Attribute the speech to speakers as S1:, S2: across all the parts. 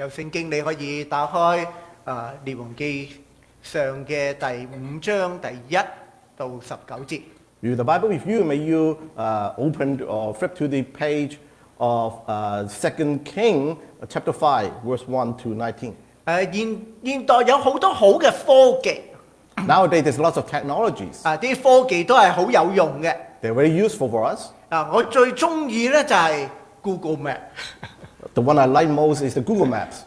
S1: 有聖經你可以打開列王記上嘅第5章第1到19節。
S2: You the Bible with you, may you open or flip to the page of 2 King chapter 5, verse 1 to 19.
S1: 現代有好多好嘅科技。
S2: Nowadays, there's lots of technologies.
S1: 啲科技都係好有用嘅。
S2: They're very useful for us.
S1: 我最中意咧就係 Google Map。The
S2: one I like most is the Google Maps.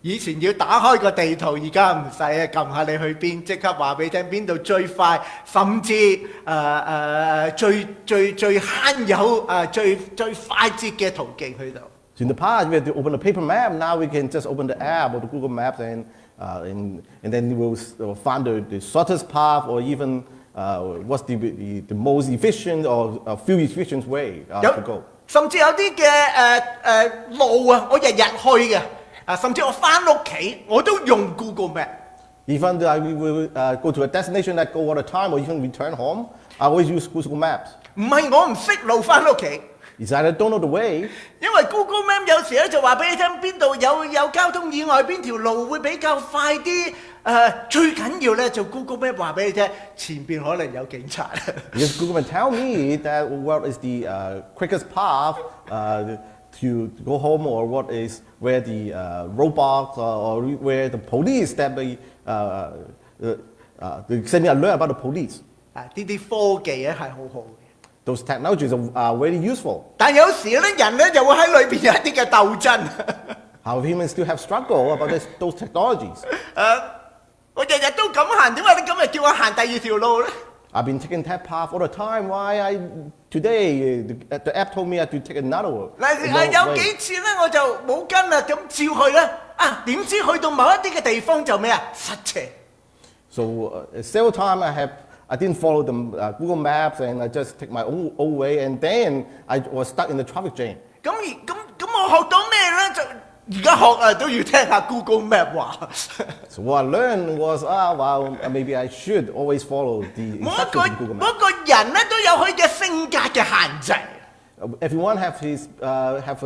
S1: 以前要打開個地圖，而家唔使啊，撳下你去邊，即刻話俾你聽邊度最快，甚至最慳油最快捷嘅途徑去到。
S2: So in the past, we had to open a paper map. Now we can just open the app or the Google Maps and then we'll find the shortest path or even what's the most efficient or few efficient way to go.
S1: 甚至有啲嘅路啊，我日日去嘅。甚至我返屋企我都用 Google Map。Even
S2: we will go to a destination that go all the time or even return home, I always use Google Maps.
S1: 唔係我唔識路返屋企。
S2: It's that I don't know the way.
S1: 因為 Google Map 有時咧就話俾你聽邊度有交通意外，邊條路會比較快啲。最緊要咧就 Google Map 話俾你聽，前邊可能有警察。
S2: Because Google Map tell me that what is the quickest path to go home or what is where the roadblocks or where the police that they send me alert about the police.
S1: 呢啲科技咧係好好嘅。
S2: Those technologies are very useful.
S1: 但有時咧人咧就會喺裏邊有一啲嘅鬥爭。
S2: However, humans still have struggle about those technologies.
S1: 我日日都咁行，點解你今日叫我行第二條路咧？
S2: I've been taking that path all the time. Why today the app told me I have to take another one.
S1: 有幾次咧我就冇跟啦，咁照去咧，點知去到某一啲嘅地方就咩啊？塞車。
S2: So several times I didn't follow the Google Maps and I just take my own way and then I was stuck in the traffic jam.
S1: 咁我學到咩咧？就而家學都要聽下 Google Map 話。
S2: So what I learned was, well, maybe I should always follow the instructions of Google Maps.
S1: 每個人咧都有佢嘅性格嘅限制。
S2: Everyone have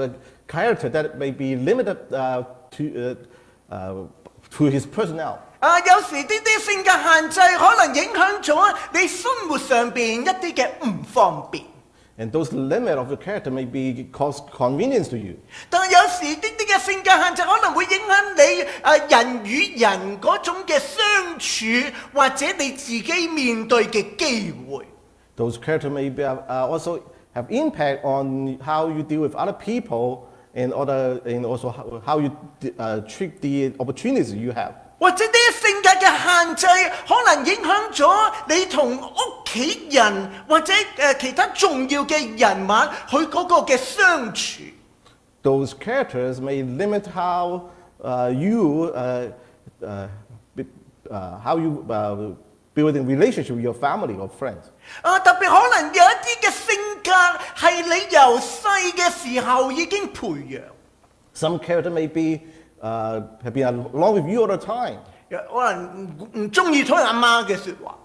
S2: a character that may be limited to his personnel.
S1: 有時啲性格限制可能影響咗你生活上邊一啲嘅唔方便。
S2: And those limits of your character may be cause convenience to you.
S1: 但係有時啲嘅性格限制可能會影響你人與人嗰種嘅相處，或者你自己面對嘅機會。
S2: Those character may be, also have impact on how you deal with other people and also how you treat the opportunities you have.
S1: 或者啲性格嘅限制可能影響咗你同屋企人或者其他重要嘅人物佢嗰個嘅相處。
S2: Those characters may limit how you build a relationship with your family or friends.
S1: 特別可能有一啲嘅性格係你由細嘅時候已經培養。
S2: Some character may be have been along with you all the time.
S1: 可能唔中意聽阿媽嘅説話。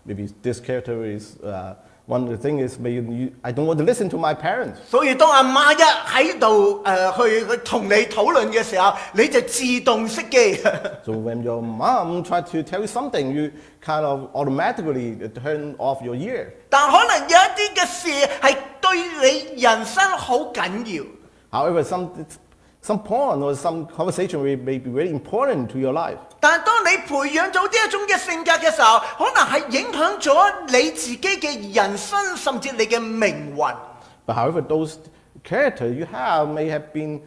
S2: Maybe this character is one of the things is maybe I don't want to listen to my parents.
S1: 所以當阿媽一喺度去同你討論嘅時候，你就自動熄機。
S2: So when your mom tries to tell you something, you kind of automatically turn off your ear.
S1: 但可能有一啲嘅事係對你人生好緊要。
S2: However, some point or some conversation may be very important to your life.
S1: 但當你培養咗呢一種嘅性格嘅時候，可能係影響咗你自己嘅人生，甚至你嘅命運。
S2: But however, those characters you have may have big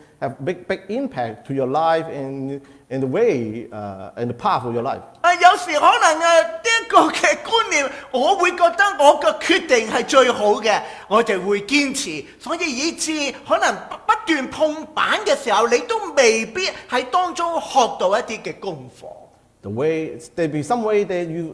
S2: impact to your life and the way and the path of your life.
S1: 有時可能呢一個嘅觀念，我會覺得我嘅決定係最好嘅，我就會堅持，所以以致可能不斷碰板嘅時候，你都未必喺當中學到一啲嘅功課。
S2: The way there be some way that you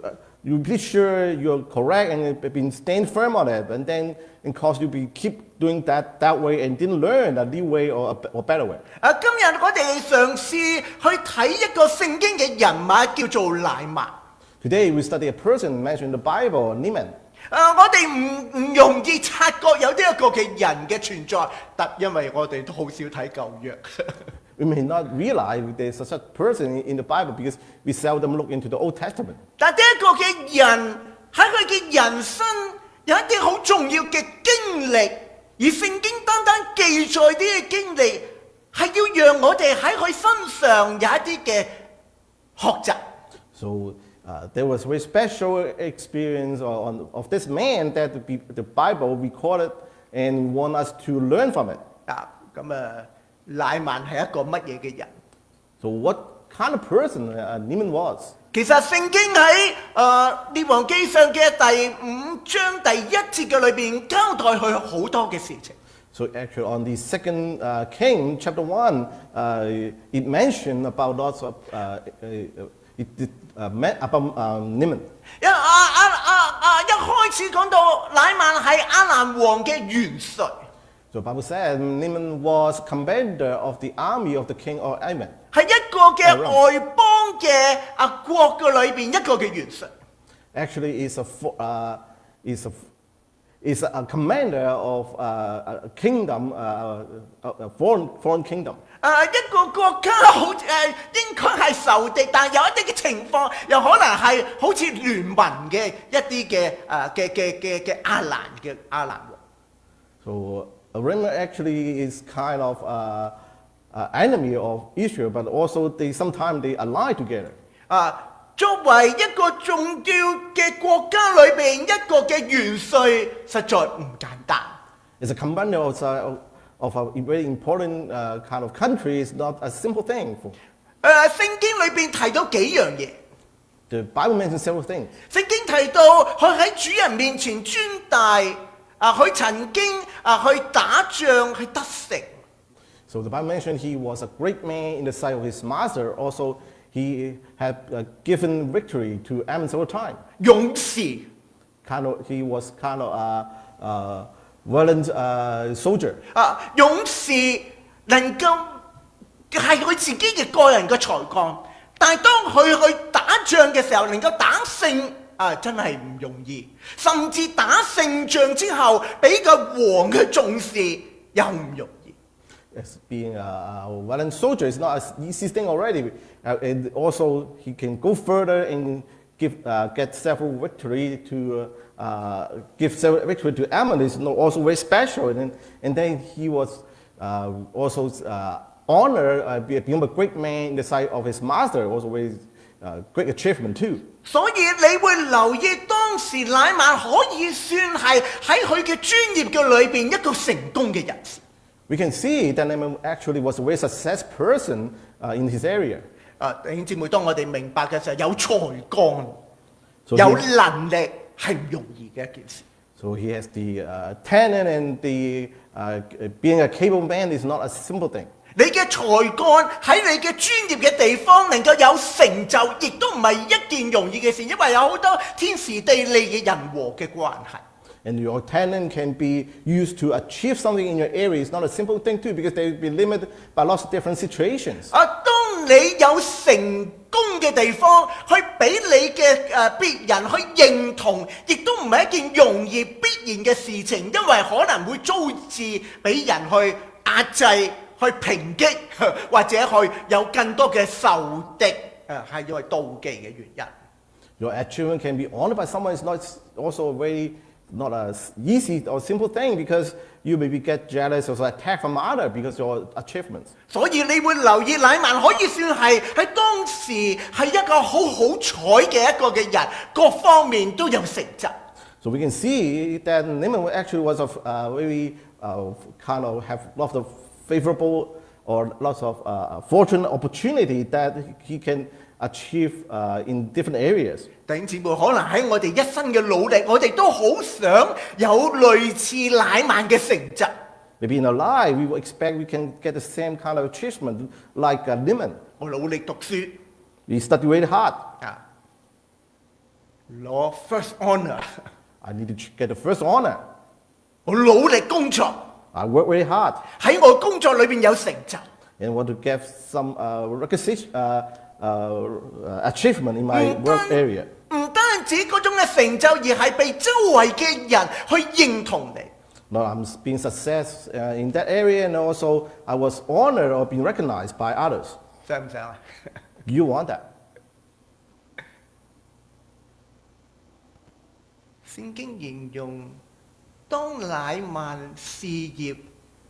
S2: be sure you're correct and been staying firm on it, and then in cause you keep doing that way and didn't learn a new way or better way.
S1: 今日我哋嘗試去睇一個聖經嘅人物叫做乃縵。
S2: Today we study a person mentioned in the Bible, Naaman.
S1: 我哋唔容易察覺有呢一個嘅人嘅存在，因為我哋都好少睇舊約。
S2: we may not realize there's such a person in the Bible because we seldom look into the Old Testament.
S1: 但呢一個嘅人喺佢嘅人生有一啲好重要嘅經歷，而聖經單單記載呢啲經歷，係要讓我哋喺佢身上有一啲嘅學習。
S2: So there was a very special experience of this man that the Bible recorded and want us to learn from it.
S1: 乃縵係一個乜嘢嘅人？
S2: So what kind of person Naaman was?
S1: 其實聖經喺列王紀上嘅第5章第1節嘅裏邊交代佢好多嘅事情。
S2: So actually on the second King chapter 1, it mentioned about lots of about Naaman.
S1: 一開始講到乃縵係亞蘭王嘅元帥。
S2: So the Bible said Naaman was commander of the army of the king of Ammon.
S1: 係一個嘅外邦嘅國嘅裏邊一個嘅元帥。
S2: Actually, is a commander of a kingdom, a foreign kingdom.
S1: 一個國家好應該係仇敵，但有一啲嘅情況又可能係好似聯盟嘅一啲嘅亞蘭王。
S2: So Aram actually is kind of enemy of Israel, but also sometimes they ally together.
S1: 作為一個重要嘅國家裏邊一個嘅元帥，實在唔簡單。
S2: As a commander of a very important kind of country is not a simple thing.
S1: 聖經裏邊提到幾樣嘢。
S2: The Bible mentions several things.
S1: 聖經提到佢喺主人面前尊大，佢曾經去打仗去得勝。
S2: So the Bible mentioned he was a great man in the sight of his master. Also, he had given victory to Ammon several times.
S1: 勇士。
S2: He was kind of a violent soldier.
S1: 勇士能夠係佢自己嘅個人嘅才幹，但係當佢去打仗嘅時候，能夠打勝真係唔容易，甚至打勝仗之後，俾個王嘅重視又唔容易。
S2: As being a violent soldier is not an easy thing already, and also he can go further and get several victory to give several victory to Ammon is also very special, and then he was also honored become a great man in the sight of his master, also very great achievement too.
S1: 所以你會留意當時乃縵可以算係喺佢嘅專業嘅裏邊一個成功嘅人士。
S2: We can see that Naaman actually was a very successful person in his area.
S1: 弟兄姊妹，當我哋明白嘅時候，有才幹、有能力係唔容易嘅一件事。
S2: So he has the talent and the being a capable man is not a simple thing.
S1: 你嘅才幹喺你嘅專業嘅地方能夠有成就，亦都唔係一件容易嘅事，因為有好多天時地利嘅人和嘅關係。
S2: And your talent can be used to achieve something in your area. It's not a simple thing too, because they will be limited by lots of different situations.
S1: 當你有成功嘅地方，去俾你嘅別人去認同，亦都唔係一件容易必然嘅事情，因為可能會遭致俾人去壓制、去抨擊，或者去有更多嘅仇敵，係因為妒忌嘅原因。
S2: Your achievement can be honored by someone. It's not also not an easy or simple thing, because you maybe get jealous or attacked from others because of your achievements.
S1: 所以你會留意乃縵可以算係喺當時係一個好彩嘅一個嘅人，各方面都有成就。
S2: So we can see that Naaman actually was of very kind of have lots of favorable or lots of fortunate opportunity that he can achieve in different areas.
S1: 弟兄姊妹，可能喺我哋一生嘅努力，我哋都好想有類似乃縵嘅成就。
S2: Maybe in our life, we will expect we can get the same kind of achievement like Naaman.
S1: 我努力讀書
S2: We study very hard.
S1: 攞 first honor。I
S2: need to get the first honor.
S1: 我努力工作
S2: I work very hard
S1: 喺我工作裏邊有成就。
S2: and want to get some recognition, achievement in my work area.
S1: 唔單止嗰種嘅成就，而係被周圍嘅人去認同你。
S2: Now I'm being success in that area, and also I was honored or being recognized by others.
S1: 想唔想啊？
S2: You want that?
S1: 聖經形容，當乃縵事業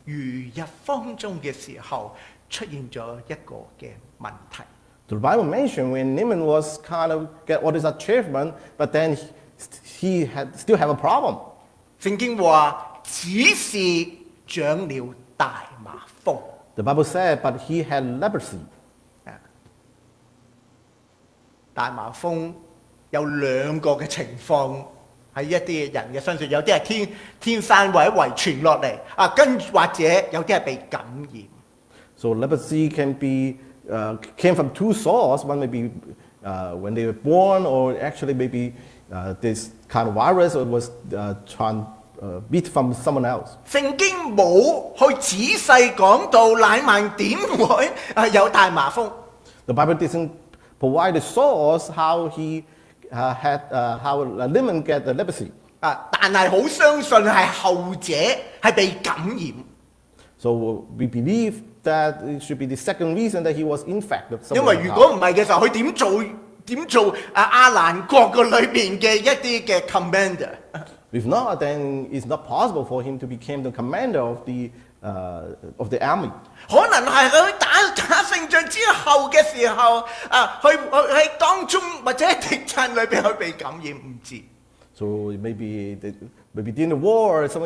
S1: 如日方中嘅時候，出現咗一個嘅問題。
S2: The Bible mentioned when Naaman was kind of get all this achievement, but then he still have a problem.
S1: 聖經話，只是長了大麻風。
S2: The Bible said, but he had leprosy.
S1: 大麻風有兩個嘅情況喺一啲人嘅身上，有啲係天生或者遺傳落嚟，或者有啲係被感染。
S2: So leprosy can be came from two sources. One may be when they were born, or actually maybe this kind of virus was transmitted from someone else.
S1: 聖經冇去仔細講到乃縵點會有大麻風。
S2: The Bible doesn't provide the source how he how Naaman get the leprosy.
S1: 但係好相信係後者係被感染。
S2: So we believe that it should be the second reason that he was infected.
S1: 因為如果唔係嘅時候，佢點做亞蘭國個裏邊嘅一啲嘅 commander？
S2: If not, then it's not possible for him to become the commander of the army.
S1: 可能係佢打勝仗之後嘅時候，去喺當中或者喺敵陣裏邊佢被感染，唔知。
S2: So maybe during the war, some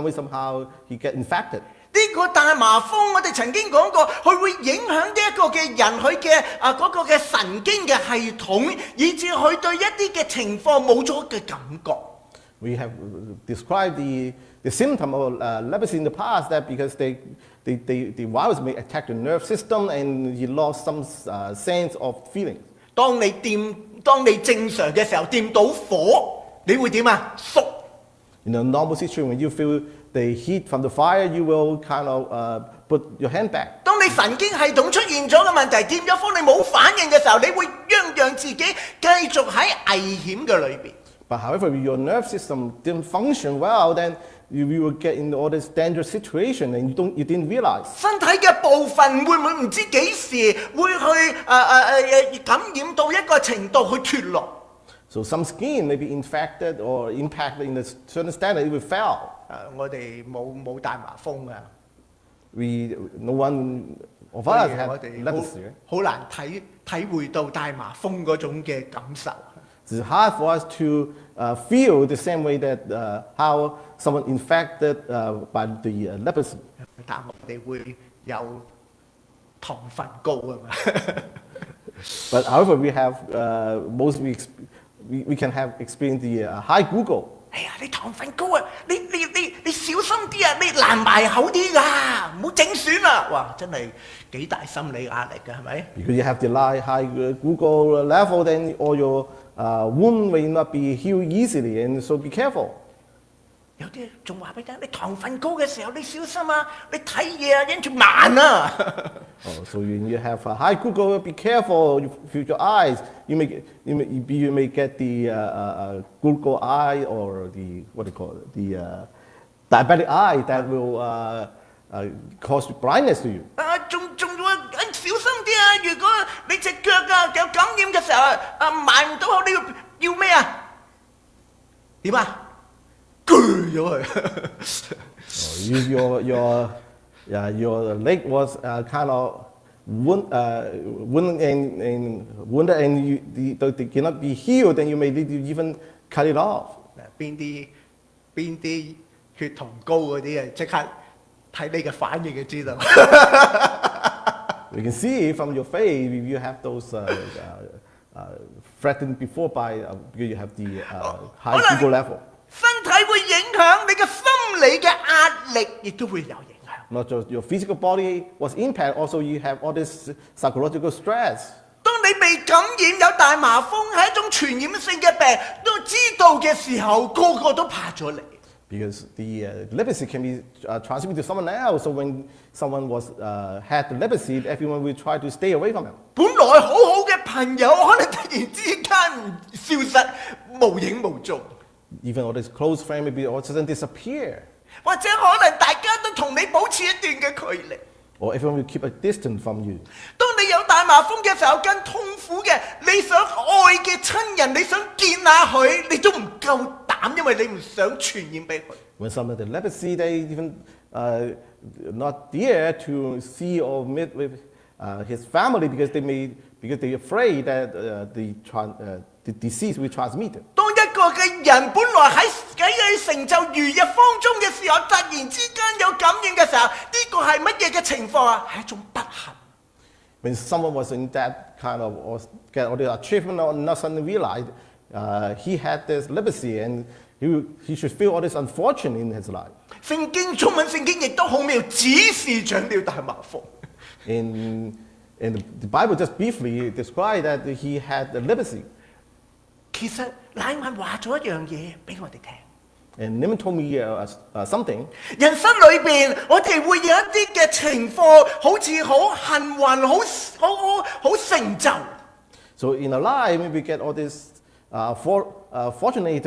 S2: way somehow he get infected.
S1: 呢個大麻風，我哋曾經講過，佢會影響呢一個嘅人佢嘅嗰個嘅神經嘅系統，以至佢對一啲嘅情況冇咗嘅感覺。
S2: We have described the symptom of leprosy in the past, that because the virus may attack the nerve system and he lost some sense of feeling. 當你正常嘅時候掂到火，你會點啊？縮。In a normal situation, when you feel the heat from the fire, you will kind of put your hand back.
S1: 當你神經系統出現咗嘅問題，掂咗火你冇反應嘅時候，你會讓自己繼續喺危險嘅裏邊。
S2: But however, if your nerve system didn't function well, then you will get in all this dangerous situation, and you didn't realize.
S1: 身體嘅部分會唔會唔知幾時會去感染到一個程度去脫落？
S2: So some skin may be infected or impacted in a certain standard, it will fail.
S1: 我哋冇大麻風啊！
S2: No one of us have leprosy.
S1: 好難體會到大麻風嗰種嘅感受。
S2: It's hard for us to feel the same way that how someone infected by the leprosy.
S1: 但我哋會有糖分高啊嘛。
S2: But however, we have we can have experienced the high glucose.
S1: 哎呀，你糖分高啊！你小心啲啊！你難埋口啲㗎，唔好整損啊！哇，真係幾大心理壓力㗎，係咪？
S2: Because you have the high glucose level, then all your wound may not be healed easily, and so be careful.
S1: 有啲仲話俾你聽，你糖分高嘅時候你小心啊！你睇嘢啊，跟住慢啊！
S2: So when you have high glucose, be careful with your eyes. You may get the glucose eye, or the what do you call it, the diabetic eye that will cause blindness to you.
S1: 仲要小心啲啊！如果你隻腳有感染嘅時候埋唔到口，你要咩啊？點啊？鋸咗佢。
S2: Your leg was kind of wounded and they cannot be healed, then you may need to even cut it off.
S1: 邊啲血糖高嗰啲啊，即刻睇你嘅反應就知道。
S2: We can see from your face if you have those threatened before by because you have the high glucose level.
S1: 身體會影響你嘅心理嘅壓力，亦都會有影響。
S2: Not just your physical body was impacted, also you have all this psychological stress.
S1: 當你被感染有大麻風係一種傳染性嘅病，都知道嘅時候，個個都怕咗你。
S2: Because the leprosy can be transmitted to someone else. So when someone had the leprosy, everyone will try to stay away from him.
S1: 本來好好嘅朋友，可能突然之間消失，無影無蹤。
S2: even all this close friend maybe all of a sudden disappear.
S1: 或者可能大家都同你保持一段嘅距離。
S2: Or everyone will keep a distance from you.
S1: 當你有大麻風嘅時候，更痛苦嘅，你想愛嘅親人，你想見下佢，你都唔夠膽，因為你唔想傳染俾佢。
S2: When someone has leprosy, they even not dare to see or meet with his family because they're afraid that the disease will transmit it.
S1: 當一個嘅人本來喺成就如日方中嘅時候，突然之間有感染嘅時候，呢個係乜嘢嘅情況啊？係一種不幸。
S2: When someone was in that kind of or get all the achievement or not suddenly realized he had this leprosy and he should feel all this unfortunate in his life.
S1: 聖經中文聖經亦都好妙，只是長了大麻風。
S2: And the Bible just briefly described that he had the leprosy.
S1: 其實乃縵話咗一樣嘢俾我哋聽。
S2: And Naaman told me something.
S1: 人生裏邊，我哋會有一啲嘅情況，好似好幸運、好成就。
S2: So in our life, we get all this fortunate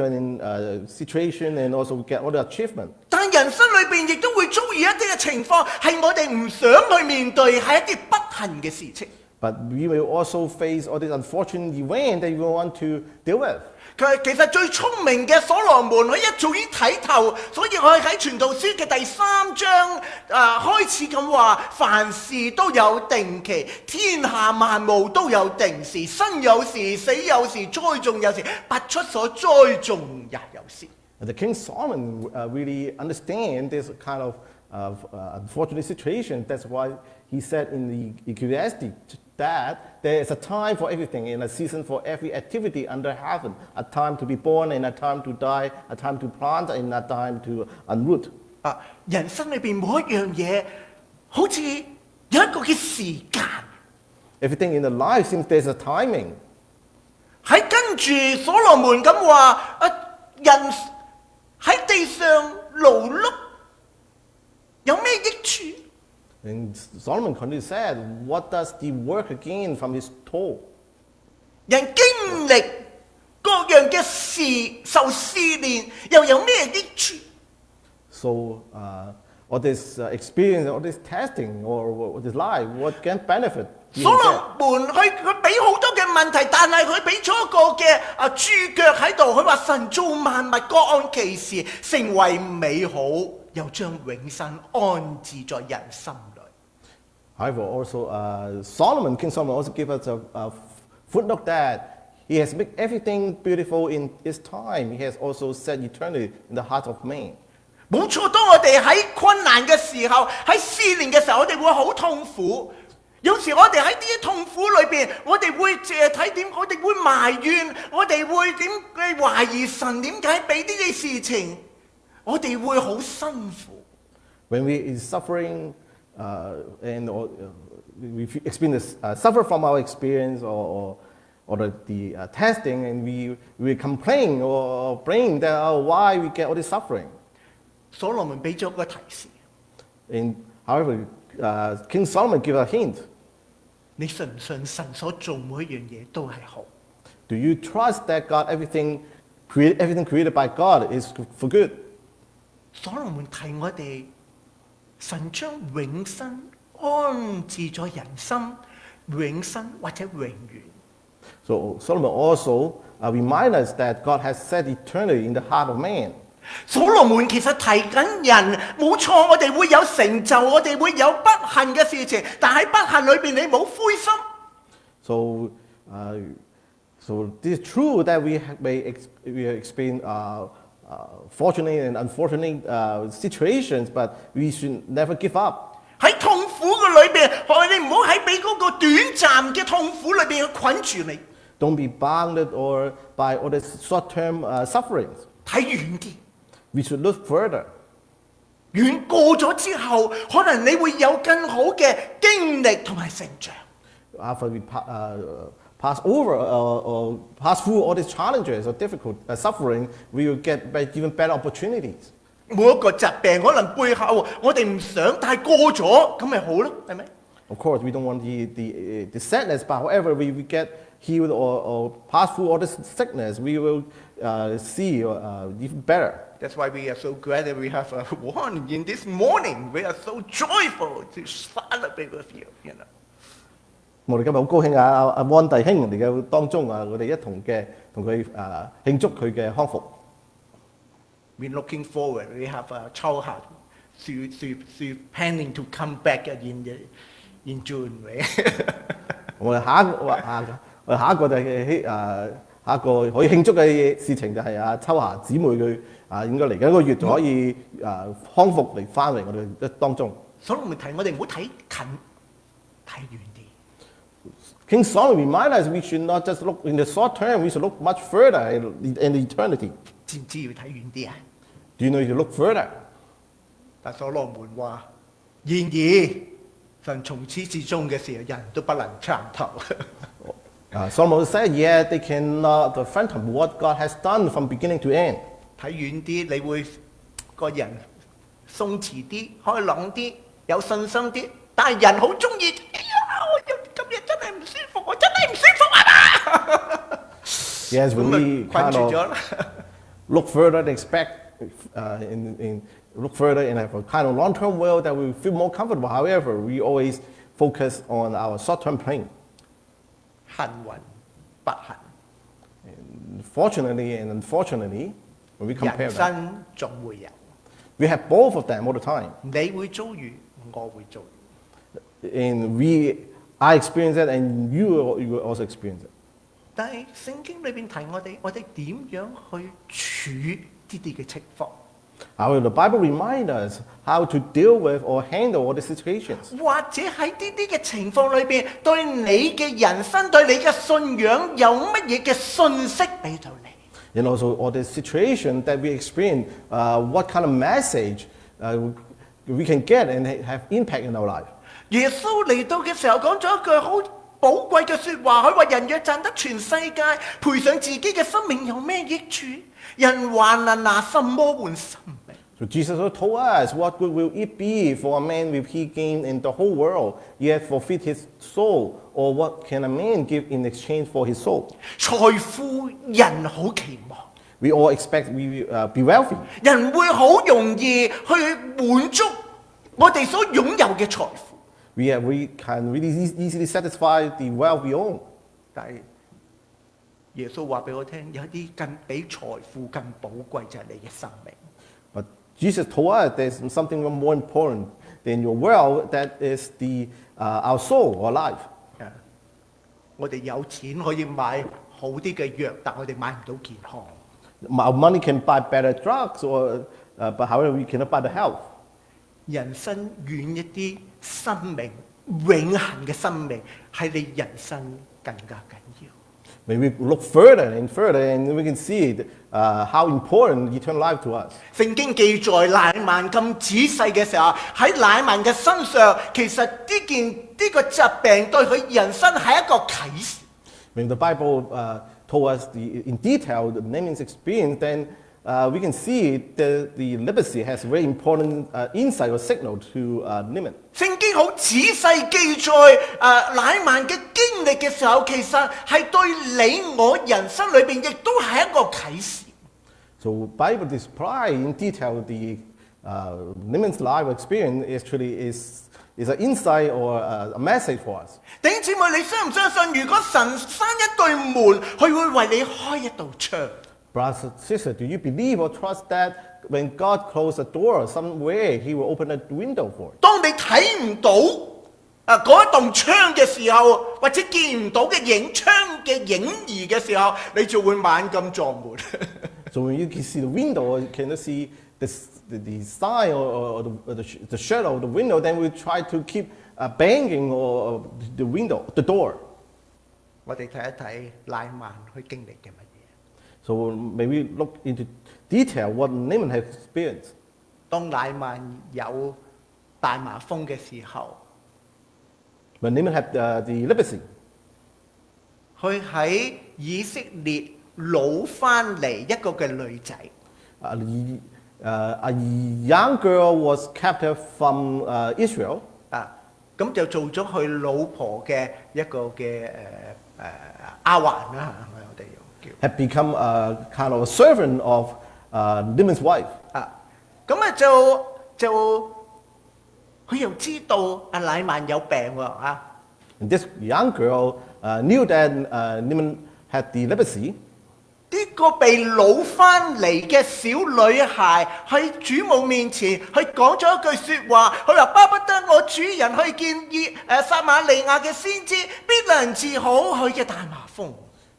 S2: situation, and also get all the achievement.
S1: 但人生裏邊亦都會遭遇一啲嘅情況，係我哋唔想去面對，係一啲不幸嘅事情。
S2: But we will also face all these unfortunate events that we want to deal with.
S1: 其實最聰明嘅所羅門，佢一早已經睇透，所以我喺傳道書嘅第3章開始咁話：凡事都有定期，天下萬物都有定時，生有時，死有時，栽種有時，拔出所栽種也有時。
S2: And the King Solomon really understand this kind of unfortunate situation. That's why he said in the Ecclesiastes that there is a time for everything and a season for every activity under heaven, a time to be born and a time to die, a time to plant and a time to unroot.
S1: 人生裏邊每一樣嘢，好似有一個嘅時間。
S2: Everything in the life seems there's a timing.
S1: 喺跟住所羅門咁話，人喺地上勞碌有咩益處？
S2: And Solomon continued said, what does the worker gain from his toil?
S1: 人經歷各樣嘅事，受試煉，又有咩益處？
S2: So all this experience, all this testing, or this life, what can benefit?
S1: 所羅門佢俾好多嘅問題，但係佢俾咗一個嘅註腳喺度，佢話神造萬物各按其時，成為美好，又將永生安置在人心裏。
S2: However, also King Solomon also gave us a footnote that he has made everything beautiful in his time. He has also set eternity in the heart of man.
S1: 冇錯，當我哋喺困難嘅時候，喺試煉嘅時候，我哋會好痛苦。有時我哋喺呢啲痛苦裏邊，我哋會睇點，我哋會埋怨，我哋會點懷疑神點解俾呢啲事情，我哋會好辛苦。
S2: When we is suffering and we experience suffer from our experience or the testing, and we complain or blame that why we get all this suffering.
S1: 所羅門俾咗個提示。
S2: And however, King Solomon gave a hint.
S1: 你信唔信神所做每一樣嘢都係好
S2: Do you trust that God, everything created by God is for good?
S1: 所羅門提我哋，神將永生安置咗人心，永生或者永遠。
S2: So Solomon also reminds us that God has set eternity in the heart of man.
S1: 所羅門其實提緊人，冇錯，我哋會有成就，我哋會有不幸嘅事情，但喺不幸裏邊你冇灰心。
S2: So this is true that we experience fortunate and unfortunate situations, but we should never give up.
S1: 喺痛苦嘅裏邊，你唔好喺俾嗰個短暫嘅痛苦裏邊去捆住你。
S2: Don't be bounded or by all the short-term sufferings.
S1: 睇遠啲。
S2: We should look further.
S1: 遠過咗之後，可能你會有更好嘅經歷同埋成長。
S2: After we pass over or pass through all these challenges or difficult suffering, we will get even better opportunities.
S1: 每一個疾病可能背後我哋唔想，但係過咗咁咪好咯，係咪
S2: Of course, we don't want the sadness, but however we get healed or pass through all this sickness, we will see even better.
S1: That's why we are so glad that we have one in this morning. We are so joyful to celebrate with you, you know.
S2: 我哋今日好高興啊！阿安弟兄嚟嘅當中啊，我哋一同嘅同佢慶祝佢嘅康復。
S1: We're looking forward. We have Chow Ha. She planning to come back in June.
S2: 我哋下一個就係下一個可以慶祝嘅事情就係秋霞姊妹佢應該嚟緊一個月就可以康復嚟翻嚟我哋當中。
S1: 所以我哋唔好睇近，睇遠啲。
S2: King Solomon reminded us we should not just look in the short term, we should look much further in eternity.
S1: 知唔知要睇遠啲啊
S2: Do you know you look further?
S1: 但所羅門話：然而神從始至終嘅時候，人都不能參透。
S2: Solomon said, yeah, they cannot fathom what God has done from beginning to end.
S1: 睇遠啲，你會個人鬆弛啲、開朗啲、有信心啲。但係人好中意，哎呀，我今日真係唔舒服，我真係唔舒服啊嘛。
S2: Yes, when we kind of look further and expect look further in a kind of long-term world that we feel more comfortable. However, we always focus on our short-term pain.
S1: 幸運不幸。
S2: Fortunately and unfortunately, when we compare
S1: 人
S2: that,
S1: 生總會有，
S2: we have both of them all the time.
S1: 你會遭遇，我會遭遇。
S2: And I experience that, and you will also experience it.
S1: 但係聖經裏邊提我哋點樣去處呢啲嘅情況，
S2: However, the Bible reminds us how to deal with or handle all the situations.
S1: 或者喺呢啲嘅情況裏邊，對你嘅人生、對你嘅信仰有乜嘢嘅信息俾到你？
S2: And also, all the situation that we experience, what kind of message we can get and have impact in our life.
S1: 耶穌嚟到嘅時候講咗一句好寶貴嘅説話，佢話：人若賺得全世界，賠上自己嘅生命有咩益處？人還能拿什麼換生命？
S2: So Jesus told us, what good will it be for a man if he gain in the whole world, yet forfeit his soul? Or what can a man give in exchange for his soul?
S1: 財富人好期望，
S2: We all expect we be wealthy.
S1: 人會好容易去滿足我哋所擁有嘅財富。
S2: We can really easily satisfy the wealth we own.
S1: 但係耶穌話俾我聽，有啲更比財富更寶貴就係你嘅生命。
S2: But Jesus told us there's something more important than your wealth, that is our soul or life.
S1: 我哋有錢可以買好啲嘅藥，但我哋買唔到健康。
S2: Our money can buy better drugs, but however we cannot buy the health.
S1: 人生遠一啲，生命永恆嘅生命係你人生更加緊要。
S2: When we look further and further, and we can see how important eternal life to us.
S1: 聖經記載乃縵咁仔細嘅時候，喺乃縵嘅身上，其實呢個疾病對佢人生係一個啟示。
S2: When the Bible told us in detail the Naaman's experience, then we can see that the leprosy has a very important insight or signal to Naaman.
S1: 聖經好仔細記載乃縵嘅經歷嘅時候，其實係對你我人生裏邊亦都係一個啟示。
S2: So Bible describes in detail the Naaman's life experience actually is an insight or a message for us.
S1: 弟兄姊妹，你相唔相信？如果神閂一對門，佢會為你開一道窗。
S2: Brothers and sisters, do you believe or trust that when God closes a door somewhere, He will open a window for it?
S1: 當你睇唔到嗰一棟窗嘅時候，或者見唔到嘅窗嘅影兒嘅時候，你就會猛咁撞門。
S2: So when you can see the window or you cannot see the sign or the shadow of the window, then we try to keep banging or the door.
S1: 我哋睇一睇乃縵佢經歷嘅乜嘢。
S2: So maybe look into detail what Naaman has experienced.
S1: 當乃縵有大麻風嘅時候，
S2: When Naaman had the leprosy,
S1: 佢喺以色列攞翻嚟一個嘅女仔，
S2: a young girl was captive from Israel.
S1: 咁咁就做咗佢老婆嘅一個嘅丫鬟啦，我哋叫。
S2: Had become a kind of a servant of Naaman's wife.
S1: 咁佢又知道阿乃縵有病喎
S2: And this young girl knew that Naaman had the leprosy.
S1: 呢個被擄翻嚟嘅小女孩喺主母面前，佢講咗一句説話，佢話巴不得我主人去見撒瑪利亞嘅先知，必能治好佢嘅大麻風。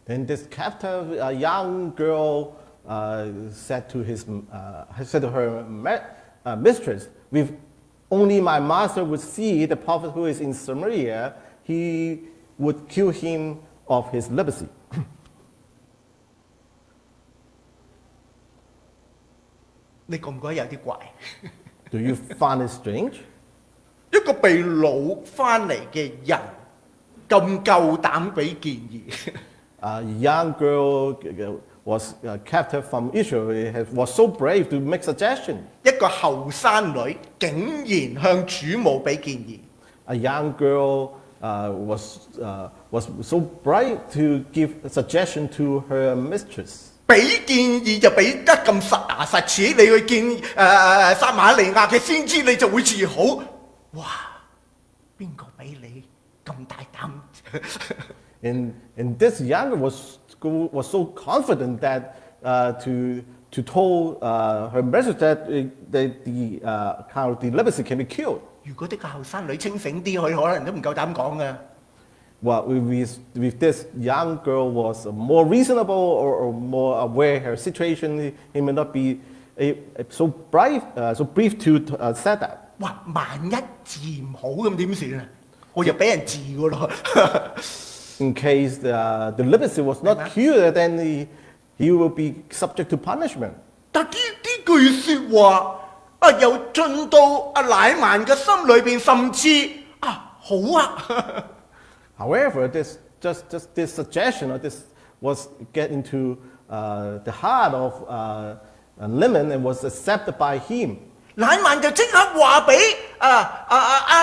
S2: Then this captive young girl said to her mistress, "If only my master would see the prophet who is in Samaria, he would cure him of his leprosy."
S1: 你覺唔覺得有啲怪？
S2: Do you find it strange?
S1: 一個被擄翻嚟嘅人咁夠膽俾建議。
S2: A young girl was captive from Israel, was so brave to make suggestion.
S1: 一個後生女竟然向主母俾建議。
S2: A young girl was so brave to give a suggestion to her mistress.
S1: 俾建議就俾得咁實牙實齒，你去見撒瑪利亞嘅先知，你就會治好。哇！邊個俾你咁大膽？
S2: And this young girl was so confident that to told her mistress that the leprosy can be cured.
S1: 如果啲個後生女清醒啲，佢可能都唔夠膽講嘅。
S2: Well, if this young girl was more reasonable or more aware of her situation, he may not be so brave to say that.
S1: 哇！萬一治唔好咁點算啊？我就俾人治㗎咯。
S2: In case the leprosy was not cured, then he will be subject to punishment.
S1: 但呢句説話又進到阿乃縵嘅心裏邊，甚至好啊！
S2: However, this suggestion or this was get into the heart of Naaman and was accepted by him.
S1: 乃縵就即刻話俾亞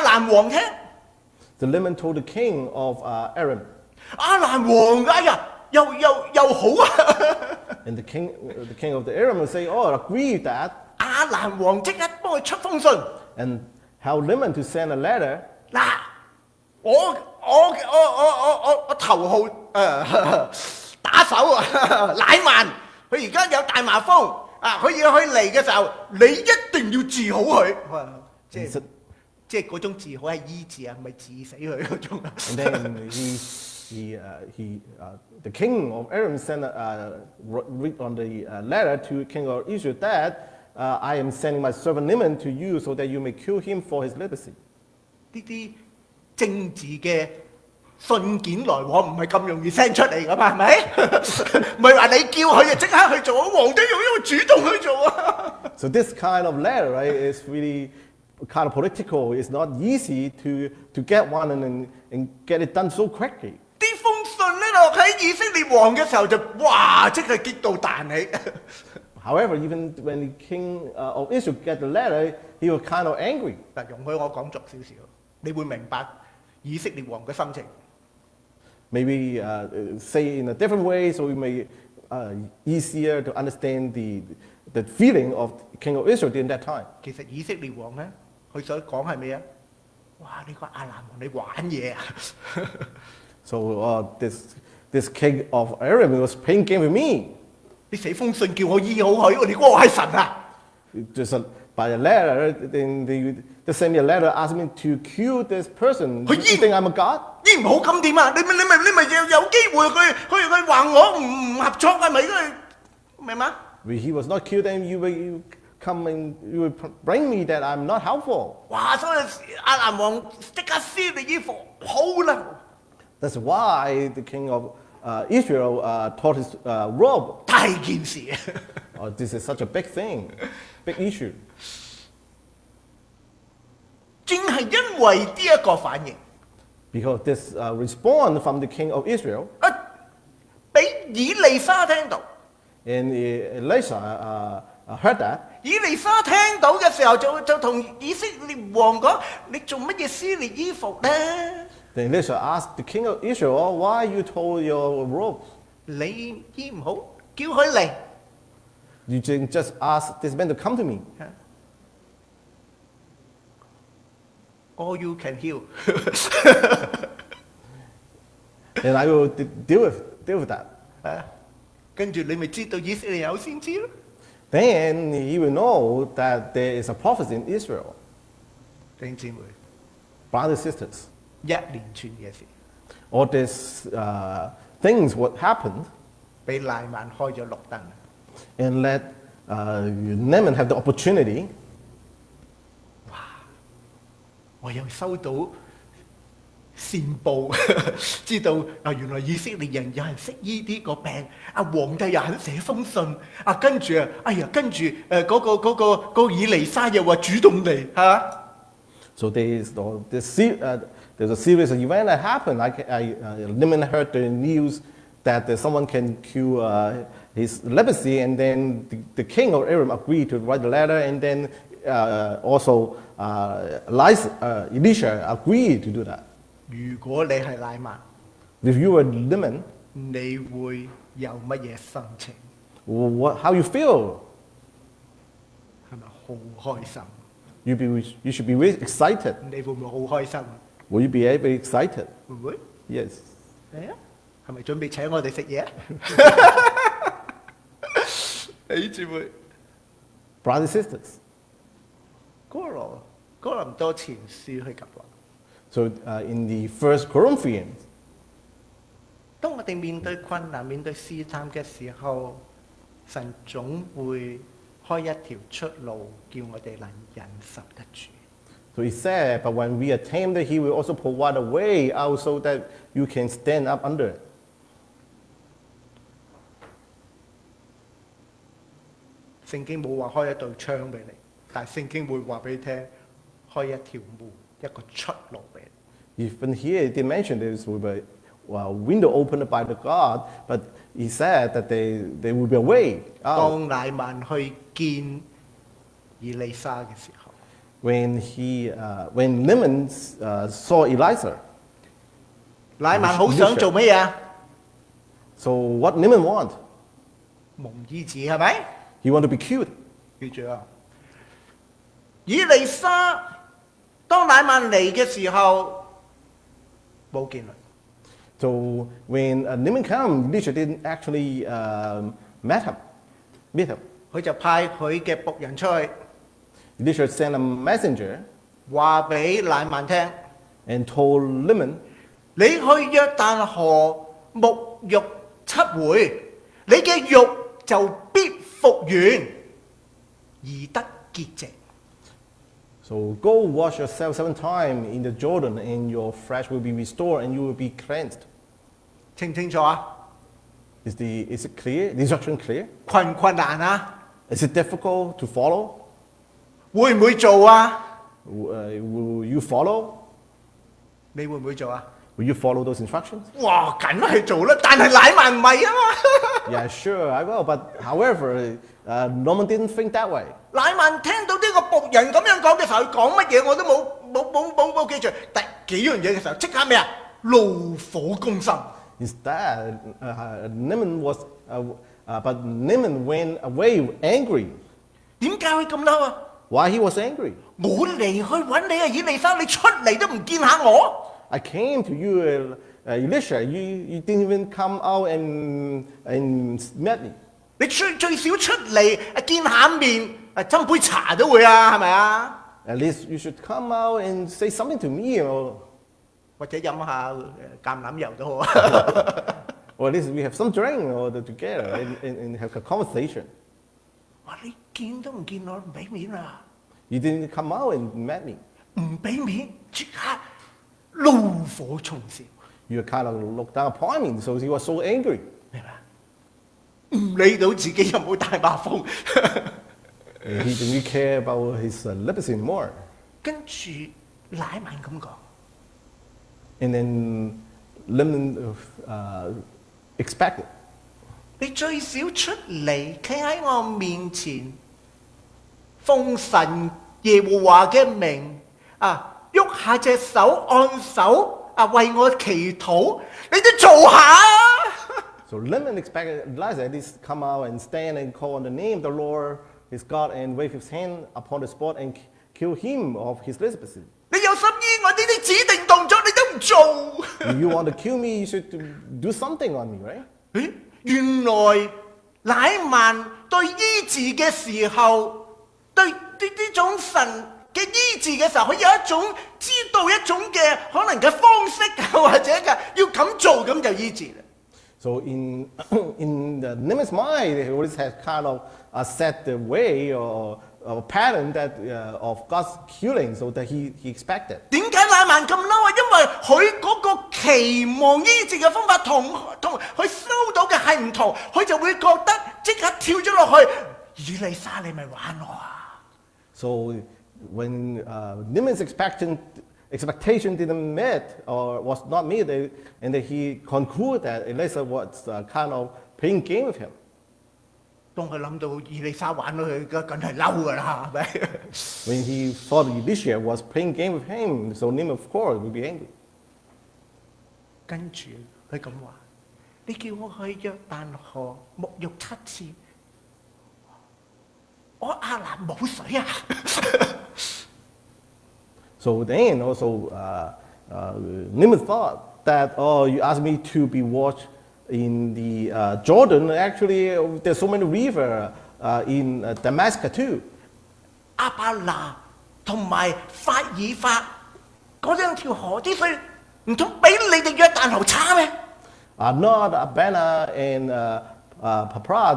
S1: 蘭王聽。
S2: The Naaman told the king of Aram.
S1: 亞蘭王哎呀，又好啊！
S2: And the king of the Aram will say, "Oh, agree with that."
S1: 亞蘭王即刻幫佢出封信。
S2: And tell Naaman to send a letter.
S1: 嗱，我頭號打手乃縵，佢而家有大麻風佢要去嚟嘅時候，你一定要治好佢。即係嗰種治好係醫治唔係治死佢嗰種。
S2: And then the king of Aram sent read on the letter to king of Israel that I am sending my servant Naaman to you so that you may cure him for his leprosy.
S1: 呢啲政治嘅信件來往唔係咁容易 send 出嚟噶嘛，係咪？唔係話你叫佢就即刻去做，皇帝要主動去做啊。
S2: So this kind of letter, right, is really kind of political. It's not easy to get one and get it done so quickly.
S1: 啲封信咧落喺以色列王嘅時候就哇，即係激到彈起。
S2: However, even when the king of Israel get the letter, he was kind of angry.
S1: 嗱，容許我講俗少少，你會明白以色列王嘅心情。
S2: Maybe say in a different way, so we may easier to understand the feeling of king of Israel during that time.
S1: 其實以色列王咧，佢想講係咩啊？哇！你個亞蘭王你玩嘢啊！
S2: So this king of Aram was playing game with me.
S1: 你寫封信叫我醫好佢，你估我係神啊？
S2: Just by a letter, then they send me a letter asking me to cure this person. You think I'm a god?
S1: 醫唔好咁點啊？你咪有機會佢話我唔合作係咪？明嘛？
S2: If he was not cured, then you will come and you will bring me that I'm not helpful.
S1: 哇！所以亞蘭王即刻撕你衣服，好啦。
S2: That's why the king of Israel taught his robe.
S1: 大件事。
S2: Oh, this is such a big thing, big issue.
S1: 正係因為呢一個反應，
S2: Because this response from the king of Israel,
S1: 俾以利沙聽到，
S2: and Elisha heard that,
S1: 以利沙聽到嘅時候就同以色列王講：你做乜嘢撕裂衣服呢？
S2: then Elisha asked the king of Israel, oh, why you tore your robes?
S1: 你醫唔好，叫佢嚟。
S2: You didn't just ask this man to come to me.
S1: All you can heal 。
S2: And I will deal with that.
S1: 跟住你咪知道以色列有先知咯。
S2: Then he will know that there is a prophet in Israel.
S1: 弟兄姊妹，
S2: Brothers and sisters,
S1: 一連串嘅事，
S2: all these things what happened
S1: 俾乃縵開咗綠燈。
S2: and let Naaman have the opportunity.
S1: 我又收到線報，知道原來以色列人有人識醫呢個病，皇帝又肯寫封信，跟住嗰個以利沙又話主動嚟嚇。
S2: So there's a series of events that happened. Naaman heard the news that someone can cure his leprosy, and then the king of Aram agreed to write the letter, and then also Elisha agreed to do that.
S1: 如果你係乃縵，
S2: If you were Naaman,
S1: 你會有乜嘢心情？
S2: how you feel?
S1: 係咪好開心？
S2: You should be very excited.
S1: 你會唔會好開心？
S2: Will you be very excited?
S1: 會唔會？
S2: Yes.
S1: 係啊，係咪準備請我哋食嘢？弟兄姊妹，
S2: Brothers and sisters.
S1: 哥林多前書去及話，
S2: So in the First Corinthians,
S1: 當我哋面對困難、面對試探嘅時候，神總會開一條出路，叫我哋能忍受得住。
S2: so he said, but when we are tempted, he will also provide a way out so that you can stand up under it.
S1: 聖經冇話開一道窗俾你，但係聖經會話俾你聽，開一條門，一個出路俾你。
S2: Even here, it did mention there will be a window opened by the God, but he said that there will be a way out.
S1: 當乃縵去見以利沙嘅時候，
S2: When Naaman saw Elisha,
S1: 乃縵好想做乜嘢？
S2: so what Naaman want?
S1: 蒙醫治係咪？
S2: He want to be cured.
S1: 記住啊！以利沙當乃縵嚟嘅時候冇見佢，
S2: So when Naaman came, Elisha didn't actually meet him.
S1: 佢就派佢嘅僕人出去
S2: Elisha sent a messenger
S1: 話俾乃縵聽：
S2: and told Naaman,
S1: 你去約旦河沐浴7回，你嘅肉就必復原，而得潔淨。
S2: so go wash yourself 7 times in the Jordan, and your flesh will be restored, and you will be cleansed.
S1: 清唔清楚啊？
S2: Is it clear? The instruction clear?
S1: 困難啊？
S2: Is it difficult to follow?
S1: 會唔會做啊？
S2: Will you follow?
S1: 你會唔會做啊？
S2: Will you follow those instructions?
S1: 哇，梗係做啦，但係乃縵唔係啊嘛。
S2: Yeah, sure, I will. But however, Naaman didn't think that way.
S1: 乃縵聽到呢個僕人咁樣講嘅時候，佢講乜嘢我都冇記住。第幾樣嘢嘅時候，即刻咩啊？怒火攻心。
S2: Instead, Naaman went away angry.
S1: 點解佢咁嬲啊？
S2: Why he was angry?
S1: 我嚟去揾你啊，以利沙，你出嚟都唔見下我。
S2: I came to you, Elisha. You didn't even come out and met me.
S1: 你最少出嚟見下面，斟杯茶都會啊，係咪啊？
S2: At least you should come out and say something to me, or
S1: 或者飲下橄欖油都好啊。
S2: at least we have some drink together and have a conversation.
S1: 哇！你見都唔見我，唔俾面啊！
S2: You didn't come out and met me.
S1: 唔俾面，即刻怒火中燒，
S2: You kind of looked down upon me, so he was so angry.
S1: 明白？唔理到自己有冇大麻風。
S2: He didn't care about his leprosy anymore.
S1: 跟住乃縵咁講，
S2: And then Naaman expected.
S1: 你最少出嚟企喺我面前奉神耶和華嘅名喐下隻手按手為我祈禱，你都做下。
S2: So Naaman expected Elijah at least come out and stand and call on the name of the Lord, his God, and wave his hand upon the spot and kill him of his leprosy.
S1: 你有心意，我呢啲指定動作你都唔做。
S2: If you want to kill me, you should do something on me, right?
S1: 誒，原來乃縵對醫治嘅時候，對呢種神嘅醫治嘅時候，佢有一種知道一種嘅可能嘅方式或者嘅要咁做咁就醫治啦。
S2: So in Naaman's mind, he always has kind of set the way or pattern that of God's healing, so that he expected.
S1: 點解乃縵咁嬲啊？因為佢嗰個期望醫治嘅方法同佢收到嘅係唔同，佢就會覺得即刻跳咗落去。以利沙，你咪玩我啊！
S2: So when Naaman's expectation didn't meet or was not met, and then he concluded that Elisha was kind of playing game with him.
S1: 當佢諗到以利沙玩到佢，梗係嬲㗎啦，係咪？
S2: When he thought Elisha was playing game with him, so Naaman of course would be angry.
S1: 跟住佢咁話：你叫我去約旦河沐浴7次，我亞蘭冇水啊！
S2: So then also Naaman thought that, oh, you asked me to be washed in the Jordan. Actually, there's so many rivers in Damascus too.
S1: 亞伯拿同埋法爾法嗰兩條河啲水，唔通比你哋約旦河差咩？
S2: Not Abana and Papra,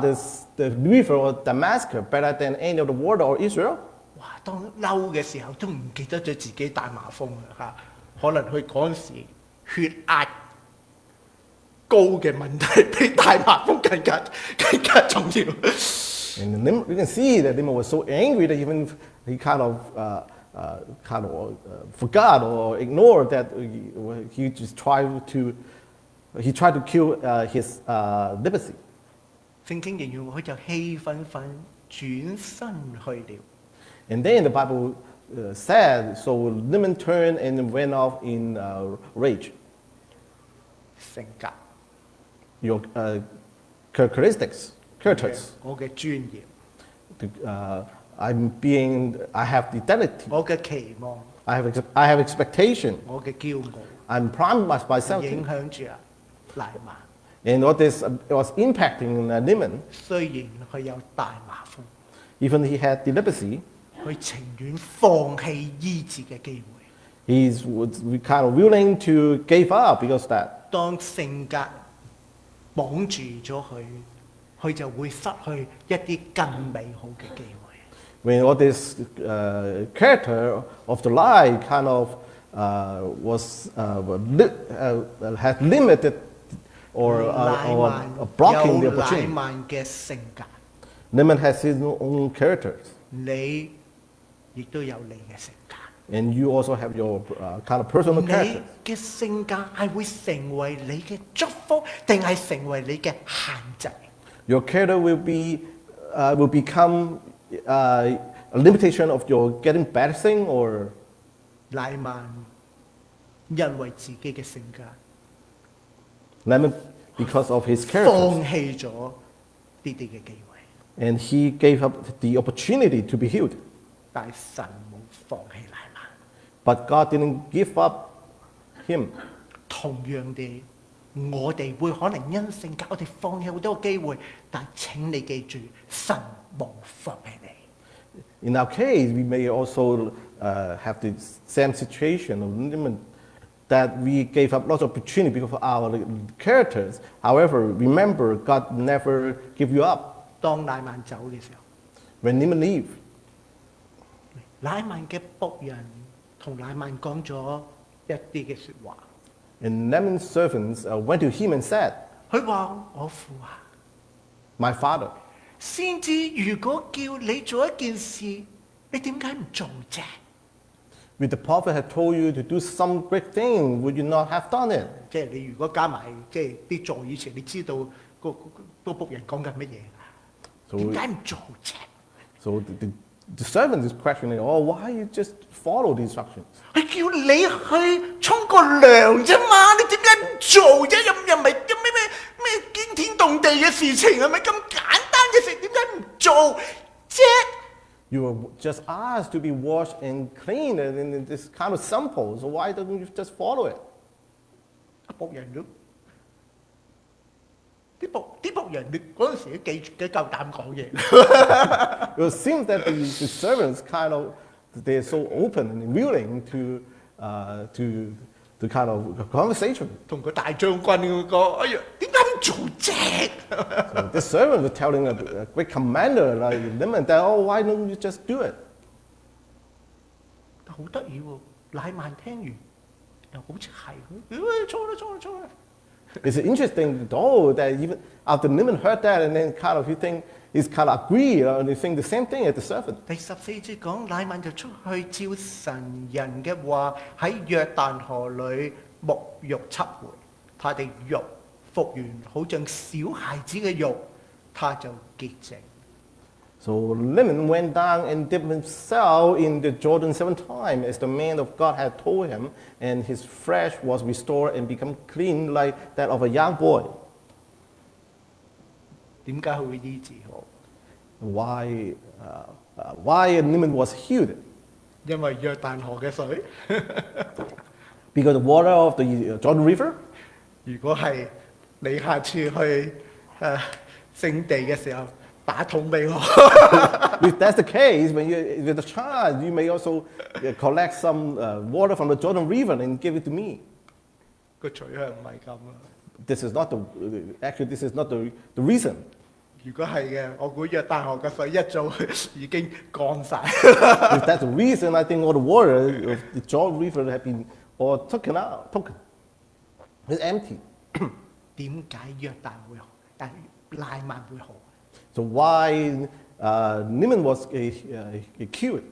S2: the river of Damascus, better than any of the water of Israel.
S1: 哇！當嬲嘅時候都唔記得咗自己大麻風啦，可能佢嗰陣時血壓高嘅問題比大麻風更加重要。
S2: And you can see that Naaman was so angry that even he kind of forgot or ignored that he just tried to kill his leprosy.
S1: 聖經形容佢就氣憤憤轉身去了。
S2: And then the Bible said, so Naaman turned and went off in rage.
S1: 性格
S2: Your characteristics.
S1: 我嘅尊嚴，
S2: I have fidelity.
S1: 我嘅期望，
S2: I have expectation.
S1: 我嘅驕傲，
S2: I'm promised myself.
S1: 影響住乃縵。
S2: And what this was impacting Naaman,
S1: 雖然佢有大麻風，
S2: even he had the leprosy,
S1: 佢情願放棄醫治嘅機會。
S2: he's kind of willing to give up because of that.
S1: 當性格綁住咗佢，佢就會失去一啲更美好嘅機會。
S2: When all this character of the lie kind of had limited or blocking the
S1: 有乃
S2: opportunity.
S1: 縵嘅性格，
S2: Naaman has his own characters,
S1: 你亦都有你嘅性格。
S2: and you also have your kind of personal
S1: 你
S2: character.
S1: 嘅性格係會成為你嘅祝福，定係成為你嘅限制？
S2: Your character will become a limitation of your getting better thing, or
S1: 乃縵因為自己嘅性格，
S2: Naaman because of his
S1: 放
S2: character,
S1: 棄咗呢啲嘅機會，
S2: and he gave up the opportunity to be healed.
S1: 但係神冇放棄乃縵。
S2: But God didn't give up him.
S1: 同樣地，我哋會可能因性格，我哋放棄好多機會，但請你記住，神冇放棄你。
S2: In our case, we may also have the same situation of Naaman, that we gave up lots of opportunity because of our characters. However, remember, God never give you up.
S1: 當乃縵走嘅時候，
S2: When Naaman leave,
S1: 乃縵嘅僕人同乃縵講咗一啲嘅説話。
S2: and Naaman's servants went to him and said,
S1: 佢話：我父啊，
S2: "My father,
S1: 先知如果叫你做一件事，你點解唔做啫？
S2: if the prophet had told you to do some great thing, would you not have done it?"
S1: 即係你如果加埋即係啲助語詞，你知道個僕人講緊乜嘢？
S2: So,
S1: 點解唔做啫？
S2: so The servant is questioning, oh, why you just follow the instructions?
S1: 係叫你去沖個涼啫嘛，你點解唔做啫？又唔係咩驚天動地嘅事情，係咪咁簡單嘅事？點解唔做啫？
S2: You were just asked to be washed and cleaned, and it's kind of simple. So why don't you just follow it?
S1: 僕人都啲僕人，你嗰陣時都幾夠膽講嘢。
S2: It seems that the servants they're so open and willing to kind of conversation.
S1: 同個大將軍咁講，哎呀，點解唔做啫？
S2: So the servant was telling a great commander like Naaman that, oh, why don't you just do it?
S1: 好得意喎，乃縵聽完又好似係，錯啦。
S2: It's interesting, though, that even after Naaman heard that, and then he's kind of agree, and they think the same thing as the servant.
S1: 第14節講，乃縵就出去照神人嘅話喺約旦河裏沐浴7回，他的肉復原，好像小孩子嘅肉，他就潔淨。
S2: So Naaman went down and dipped himself in the Jordan 7 times, as the man of God had told him, and his flesh was restored and become clean like that of a young boy.
S1: 點解佢會醫治好？
S2: Why Naaman was healed?
S1: 因為約旦河嘅水。
S2: Because the water of the Jordan River?
S1: 如果係你下次去聖地嘅時候，打桶俾我。
S2: If that's the case, when you with a child, you may also collect some water from the Jordan River and give it to me.
S1: 個取向唔係咁啊！
S2: This is not the reason.
S1: 如果係嘅，我估約旦河嘅水一早已經乾晒。
S2: If that's the reason, I think all the water of the Jordan River have been all taken. It's empty.
S1: 點解約旦會好，但係乃縵會好？
S2: So why Naaman was cured?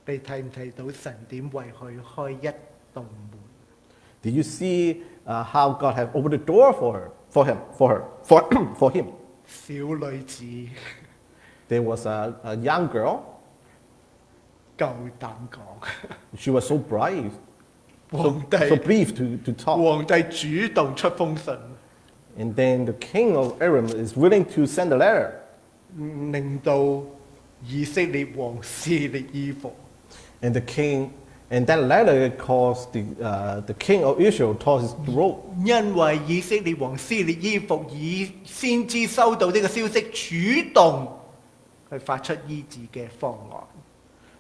S1: 你睇唔睇到神點為佢開一道門？
S2: Did you see how God had opened the door for him?
S1: 小女子
S2: There was a young girl.
S1: 夠膽講，
S2: She was so brave,
S1: 皇
S2: so
S1: 帝
S2: brave to talk.
S1: 皇帝主動出封信，
S2: And then the king of Aram is willing to send a letter.
S1: 令到以色列王撕裂衣服。
S2: And that letter caused the king of Israel tore his robe.
S1: 因為以色列王撕裂衣服，以先知收到呢個消息，主動去發出醫治嘅方案。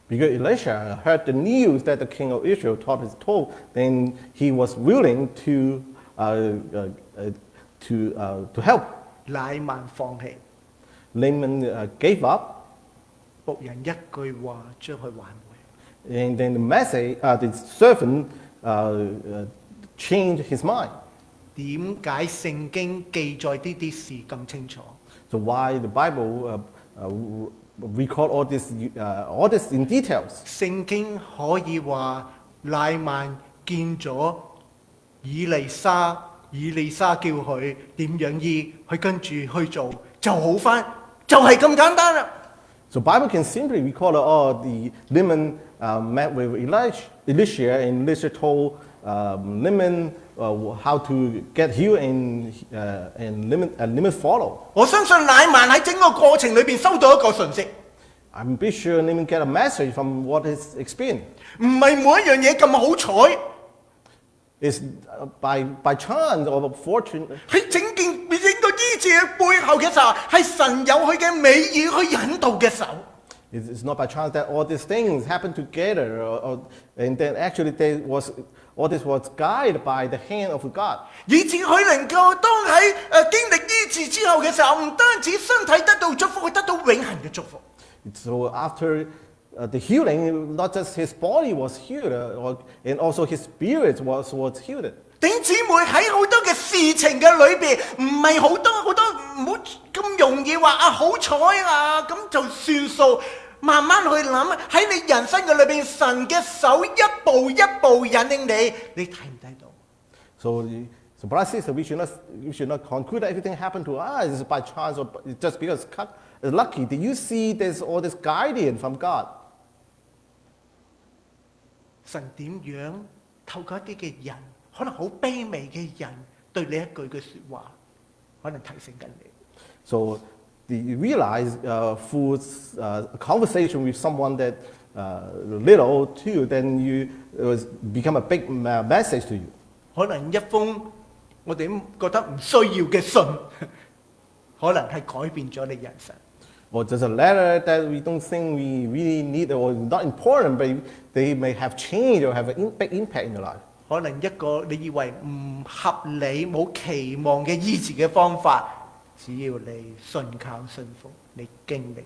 S2: Because Elisha heard the news that the king of Israel tore his robe, then he was willing to help.
S1: 乃縵放棄，
S2: Naaman gave up,
S1: 僕人一句話將佢挽回。
S2: and then the servant changed his mind.
S1: 點解聖經記載呢啲事咁清楚？
S2: So why the Bible record all this in details?
S1: 聖經可以話乃縵見咗以利沙，以利沙叫佢點樣醫，佢跟住去做就好返，就係咁簡單啦。
S2: So Bible can simply record the Naaman met with Elisha, and Elisha told Naaman how to get healed, and Naaman followed.
S1: 我相信乃縵喺整個過程裏邊收到一個訊息，
S2: I'm pretty sure Naaman get a message from what he's experienced.
S1: 唔係每一樣嘢咁好彩。
S2: It's by chance or fortune.
S1: 喺整個醫治嘅背後嘅時候，係神有佢嘅美意去引導嘅手。
S2: It's not by chance that all these things happen together, and then actually all this was guided by the hand of God.
S1: 以至佢能夠當喺經歷醫治之後嘅時候，唔單止身體得到祝福，佢得到永恆嘅祝福。
S2: So after the healing, not just his body was healed, and also his spirit was healed.
S1: 弟兄姊妹喺好多嘅事情嘅裏邊，唔係好多唔好咁容易話啊好彩啊咁就算數。慢慢去諗喺你人生嘅裏邊，神嘅手一步一步引領你，你睇唔睇到？
S2: So So, brother, sister, we should not conclude that everything happened to us is by chance or just because it's lucky. Did you see there's all this guidance from God?
S1: 神點樣透過一啲嘅人，可能好卑微嘅人，對你一句嘅説話，可能提醒緊你。
S2: So you realize through a conversation with someone that little to you, then it was become a big message to you.
S1: 可能一封我哋覺得唔需要嘅信，可能係改變咗你人生。
S2: Or just a letter that we don't think we really need or not important, but they may have changed or have a big impact in your life.
S1: 可能一個你以為唔合理、冇期望嘅醫治嘅方法，只要你信靠信服，你經歷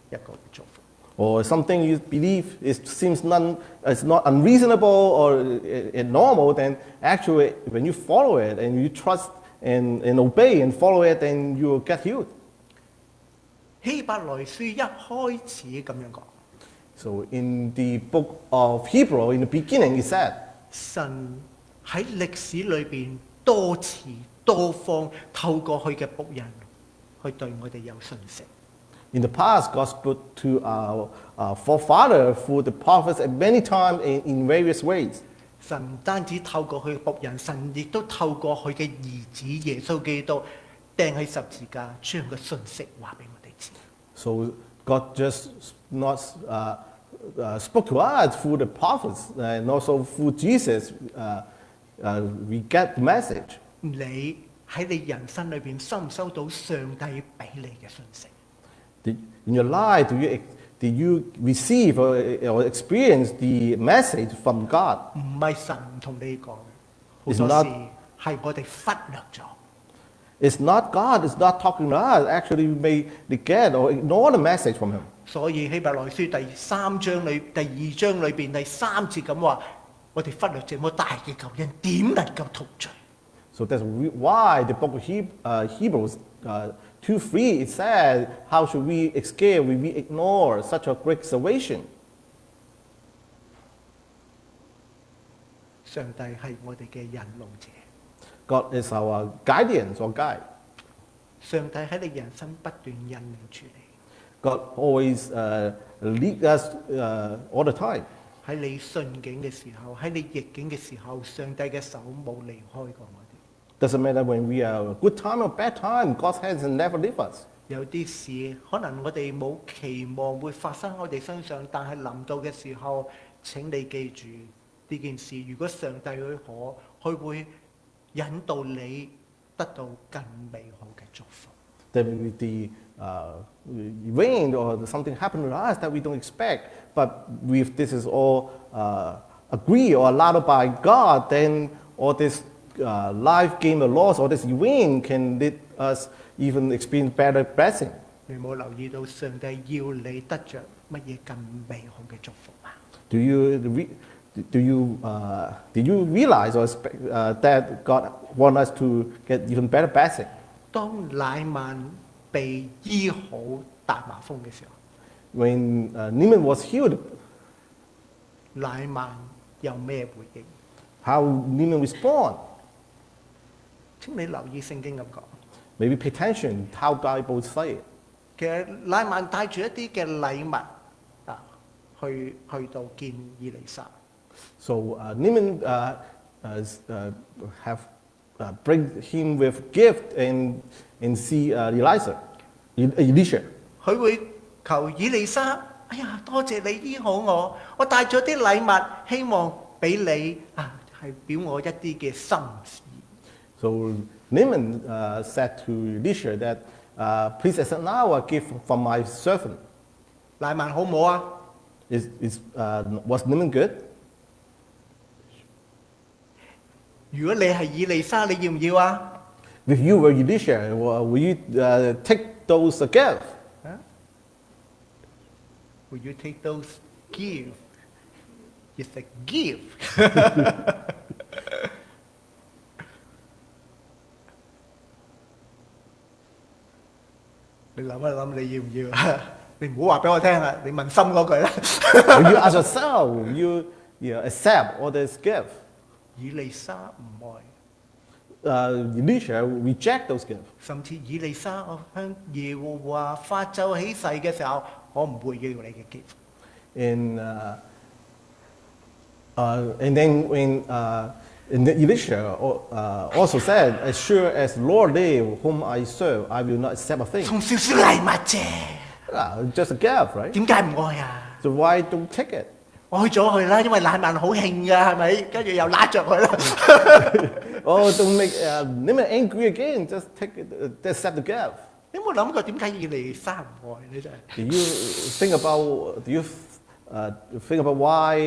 S1: 一個嘅祝福。
S2: Or something you believe seems it's not unreasonable or normal, then actually when you follow it and you trust and obey and follow it, then you will get healed.
S1: 希伯來書一開始咁樣講。
S2: So in the book of Hebrew, in the beginning, it said,
S1: 神喺歷史裏邊多次多方透過佢嘅僕人去對我哋有信息。
S2: In the past, God spoke to our forefather through the prophets at many times in various ways.
S1: 神唔單止透過佢嘅僕人，神亦都透過佢嘅兒子耶穌基督釘喺十字架，將個信息話俾我哋知。
S2: So God just not spoke to us through the prophets and also through Jesus. We get the message.
S1: 你喺你人生裏邊收唔收到上帝俾你嘅信息？
S2: In your life, did you receive or experience the message from God?
S1: 唔係神唔同你講，好多時係我哋忽略咗。
S2: It's not God. It's not talking to us. Actually, we may negate or ignore the message from Him.
S1: 所以希伯來書第二章裏邊第3節咁話，我哋忽略這麼大嘅救恩，點能夠逃罪？
S2: So that's why the book of Hebrews 2:3 it said, "How should we escape when we ignore such a great salvation?"
S1: 上帝係我哋嘅引路者。
S2: God is our guardian or guide.
S1: 上帝喺你人生不斷引領住你。
S2: God always lead us all the time.
S1: 喺你順境嘅時候，喺你逆境嘅時候，上帝嘅手冇離開過我哋。
S2: Doesn't matter when we are good time or bad time, God's hands never leave us.
S1: 有啲事可能我哋冇期望會發生喺我哋身上，但係臨到嘅時候，請你記住呢件事。如果上帝許可，佢會引導你得到更美好嘅祝福。
S2: Then the rain or something happened to us that we don't expect, but if this is all agreed or allowed by God, then all this life gain or loss or this rain can lead us even experience better blessing.
S1: 你冇留意到上帝要你得着乜嘢更美好嘅祝福嗎？
S2: Did you realize or expect, that God wants us to get even better blessing?
S1: 當乃縵被醫好大麻風嘅時候，
S2: When Naaman was healed,
S1: 乃縵有咩回應？
S2: how Naaman respond?
S1: 請你留意聖經咁講。
S2: Maybe pay attention how Bible say it.
S1: 其實乃縵帶住一啲嘅禮物去到見以利沙。
S2: So Naaman have bring him with gift and see Elisha.
S1: 佢會求以利沙，哎呀，多謝你醫好我，我帶咗啲禮物，希望俾你係表我一啲嘅心意。
S2: So Naaman said to Elisha that, please accept now a gift from my servant.
S1: 乃縵好唔好啊？
S2: Was Naaman good?
S1: 如果你係以利沙，你要唔要啊？
S2: If you were Elisha, will you take those gifts?
S1: Will you take those gifts? It's a gift. 你諗一諗，你要唔要？你唔好話俾我聽啊！你問心嗰句啦。
S2: Will you ask yourself, will you accept all this gift?
S1: 以利沙唔愛，
S2: Elisha reject those gifts.
S1: 甚至以利沙我向耶和華發咒起誓嘅時候，我唔會要你嘅 gift。And
S2: then when Elisha also said, as sure as Lord live, whom I serve, I will not accept a thing.
S1: 送少少禮物啫，
S2: Just a gift, right?
S1: 點解唔愛啊？
S2: So why don't take it?
S1: 愛咗佢啦，因為乃縵好興㗎，係咪？跟住又拉着佢啦。
S2: Oh, don't make Naaman angry again. Just take it, accept the gift.
S1: 你有冇諗過點解以利沙唔愛呢？真係。
S2: Do you think about why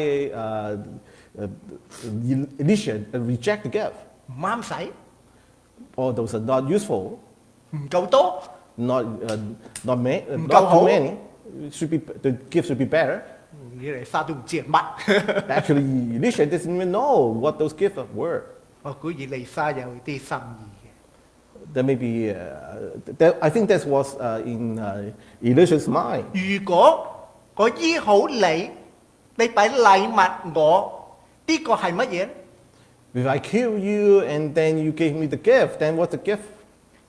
S2: Elisha reject the gift?
S1: 唔啱使，
S2: Or those are not useful,
S1: 唔夠多，
S2: not too
S1: 好。
S2: many. The gift should be better.
S1: 以利沙都唔知係乜。
S2: Actually, Elisha doesn't even know what those gifts were.
S1: 我估以利沙有啲心意嘅。
S2: There may be, I think that was in Elisha's mind.
S1: 如果我醫好你，你俾禮物我，呢個係乜嘢？
S2: If I kill you and then you gave me the gift, then what's the gift?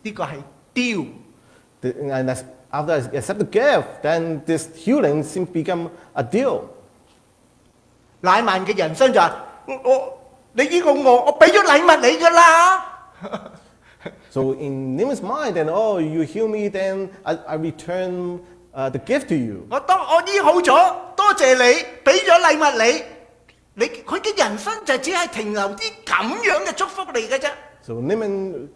S1: 呢個係 deal。
S2: And after I accept the gift, then this healing seems to become a deal.
S1: 乃縵嘅人生就係你醫好我俾咗禮物你㗎啦。
S2: So in Naaman's mind, then you heal me, then I return the gift to you.
S1: 我醫好咗，多謝你，俾咗禮物你佢嘅人生就只係停留啲咁樣嘅祝福嚟嘅啫。
S2: So Naaman,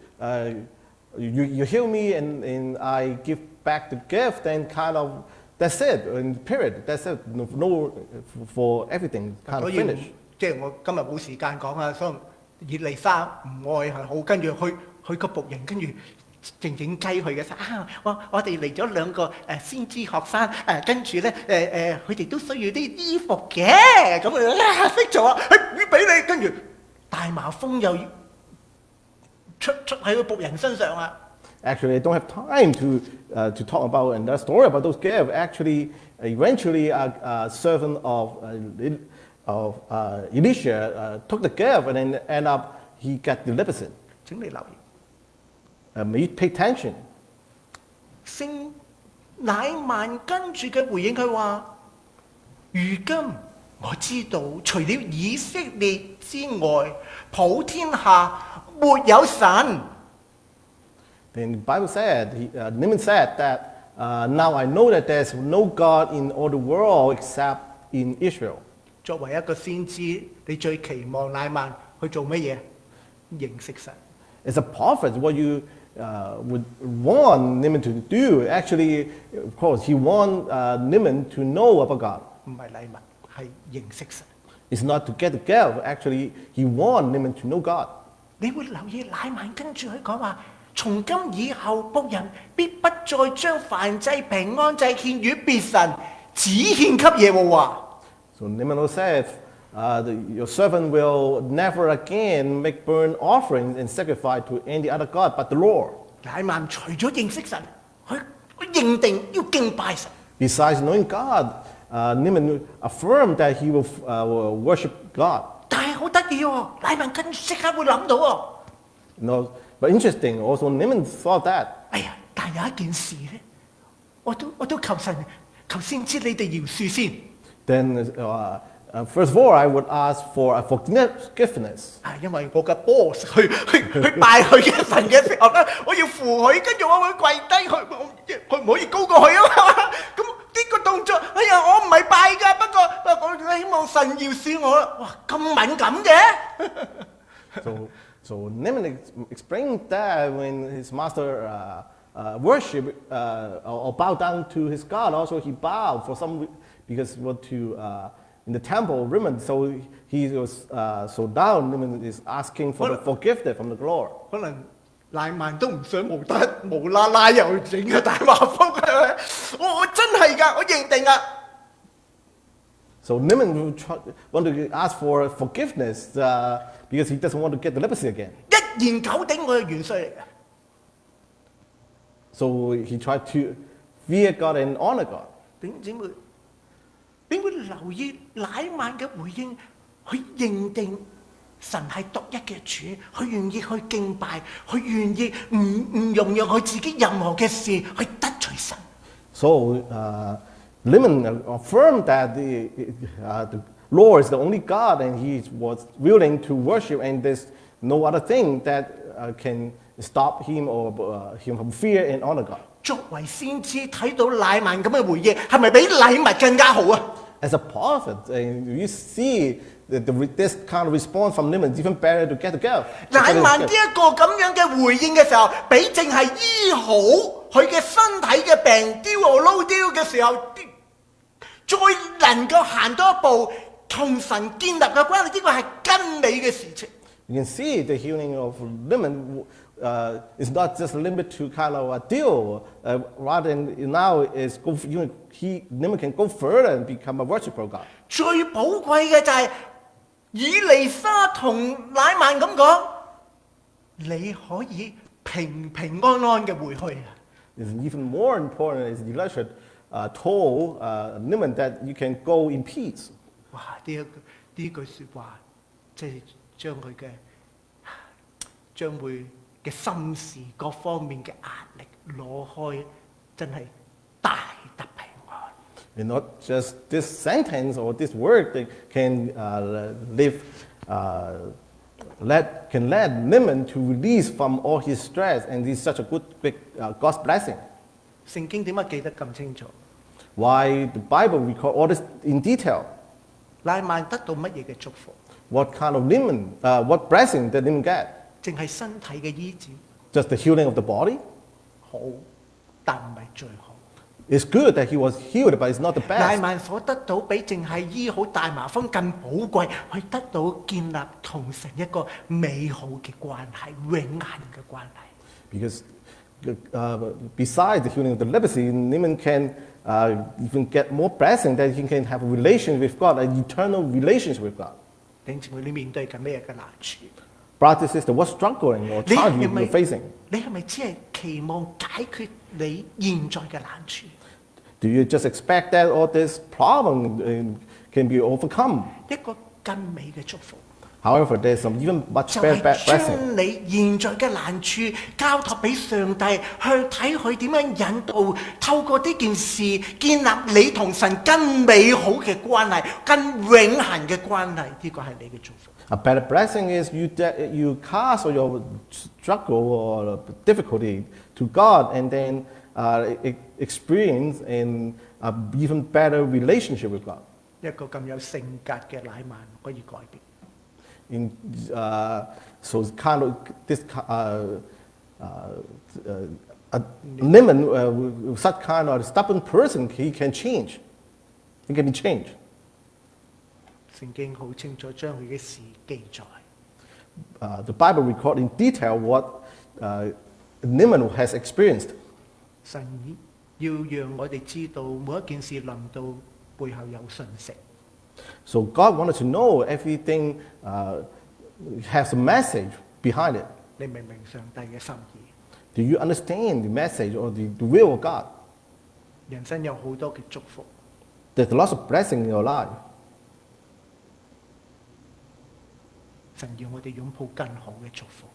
S2: you heal me and I give back the gift, then kind of that's it. In period, that's it. No for everything, kind of finish.
S1: 即係我今日冇時間講啊，所以以利沙唔愛係好，跟住去個僕人，跟住靜靜雞佢嘅時候啊，我哋嚟咗兩個先知學生跟住咧佢哋都需要啲衣服嘅，咁識做啊，會俾你，跟住大麻風又出喺個僕人身上啊。
S2: Actually, I don't have time to talk about another story about those gifts. Actually, eventually, a servant of Elisha took the gift and then end up he got the leprosy.
S1: 請你留意。
S2: You pay attention.
S1: 聖乃縵跟住嘅回應佢話：如今我知道，除了以色列之外，普天下沒有神。
S2: Then the Bible said, Naaman said that now I know that there's no God in all the world except in Israel.
S1: 作為一個先知，你最期望乃縵去做乜嘢？認識神。
S2: As a prophet, what you would want Naaman to do, actually, of course, he want Naaman to know about God.
S1: 唔係禮物，係認識神。
S2: It's not to get the gift. Actually, he want Naaman to know God.
S1: 你會留意乃縵跟住佢講話：從今以後，僕人必不再將燔祭、平安祭獻與別神，只獻給耶和華。
S2: So Naaman said, your servant will never again make burnt offerings and sacrifice to any other god but the Lord.
S1: 乃縵除咗認識神，佢認定要敬拜神。
S2: Besides knowing God, Naaman affirmed that he will worship God.
S1: 但係好得意喎，乃縵跟住即刻會諗到喎。
S2: No, but interesting, also Naaman thought that.
S1: 哎呀，但係有一件事咧，我都求神、求先知你哋饒恕先。
S2: Then, first of all, I would ask for forgiveness.
S1: 因為我嘅 boss 去拜佢嘅神嘅時候咧，我要扶佢，跟住我會跪低，佢唔可以高過佢啊嘛。咁呢個動作，哎呀，我唔係拜㗎，不過我希望神饒恕我啦。哇，咁敏感嘅。
S2: So Naaman explained that when his master worship or bowed down to his God, also he bowed for some because he went to in the temple of Rimmon, so he was so down. Naaman is asking for the forgiveness from the Lord.
S1: 可能乃縵都唔想無啦啦又整個大麻風，我真係㗎，我認定啊。
S2: So Naaman want to ask for forgiveness because he doesn't want to get the leprosy again.
S1: 一言九鼎，我係元帥嚟嘅。
S2: So he tried to fear God and honor God.
S1: 點會留意乃縵嘅回應？佢認定神係獨一嘅主，佢願意去敬拜，佢願意唔容讓佢自己任何嘅事去得罪神。
S2: So Naaman affirmed that the Lord is the only God, and he was willing to worship, and there's no other thing that can stop him or him from fear and honor God.
S1: 作為先知睇到乃縵咁嘅回應，係咪比禮物更加好啊？
S2: As a prophet, you see this kind of response from Naaman is even better to get together.
S1: 乃縵呢一個咁樣嘅回應嘅時候，比淨係醫好佢嘅身體嘅病丟我撈丟嘅時候，再能夠行多一步同神建立嘅關係，呢個係更美嘅事情。
S2: You can see the healing of Naaman is not just limited to kind of a deal. Rather than now is Naaman can go further and become a worshiper of God.
S1: 最寶貴嘅就係以利沙同乃縵咁講，你可以平平安安嘅回去。
S2: It's even more important is Elisha told Naaman that you can go in peace.
S1: 哇！呢句説話，即係將會嘅心事各方面嘅壓力攞開，真係大得平安。
S2: And not just this sentence or this word that can let Naaman to release from all his stress, and this is such a big God's blessing.
S1: 聖經點解記得咁清楚？
S2: Why the Bible record all this in detail?
S1: 乃縵得到乜嘢嘅祝福？
S2: What kind of what blessing did Naaman get?
S1: 淨係身體嘅醫治，
S2: Just the healing of the body?
S1: 好，但唔係最好。
S2: It's good that he was healed, but it's not the
S1: 乃
S2: best.
S1: 縵所得到比淨係醫好大麻風更寶貴，去得到建立同神一個美好嘅關係，永恆嘅關係。
S2: Because besides the healing of the leprosy, Naaman can even get more blessing that he can have a relation with God, an eternal relationship with God.
S1: 弟兄姊妹，你面對緊咩嘅難處？
S2: Brothers and sisters, what struggling or challenge you're facing?
S1: 你係咪只係期望解決你現在嘅難處？
S2: Do you just expect that all this problem can be overcome?
S1: 一個更美嘅祝福，
S2: However, there's some even much
S1: 就
S2: better
S1: 係
S2: blessing.
S1: 將你現在嘅難處交託俾上帝，去睇佢點樣引導，透過呢件事建立你同神更美好嘅關係，更永恆嘅關係。呢個係你嘅祝福。
S2: A better blessing is you cast all your struggle or difficulty to God, and then experience an even better relationship with God.
S1: 一個咁有性格嘅乃縵可以改變。
S2: So kind of this Naaman, such kind of stubborn person, he can change. He can be changed.
S1: 聖經好清楚將佢嘅事記載。
S2: The Bible records in detail what Naaman has experienced.
S1: 神要讓我哋知道每一件事臨到背後有信息。
S2: So God wanted to know everything has a message behind it.
S1: 你明唔明上帝嘅心意？
S2: Do you understand the message or the will of God?
S1: 人生有好多嘅祝福，
S2: There's lots of blessing in your life.
S1: 神要我哋擁抱更好嘅祝福。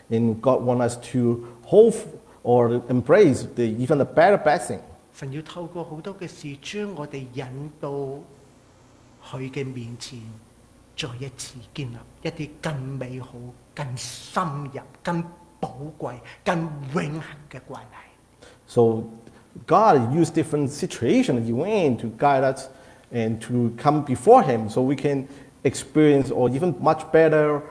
S2: And God wants us to hold or embrace even the better blessing.
S1: 神要透過好多嘅事，將我哋引到佢嘅面前，再一次建立一啲更美好、更深入、更寶貴、更永恆嘅關係。
S2: So God used different situations that you in to guide us and to come before Him, so we can experience or even much better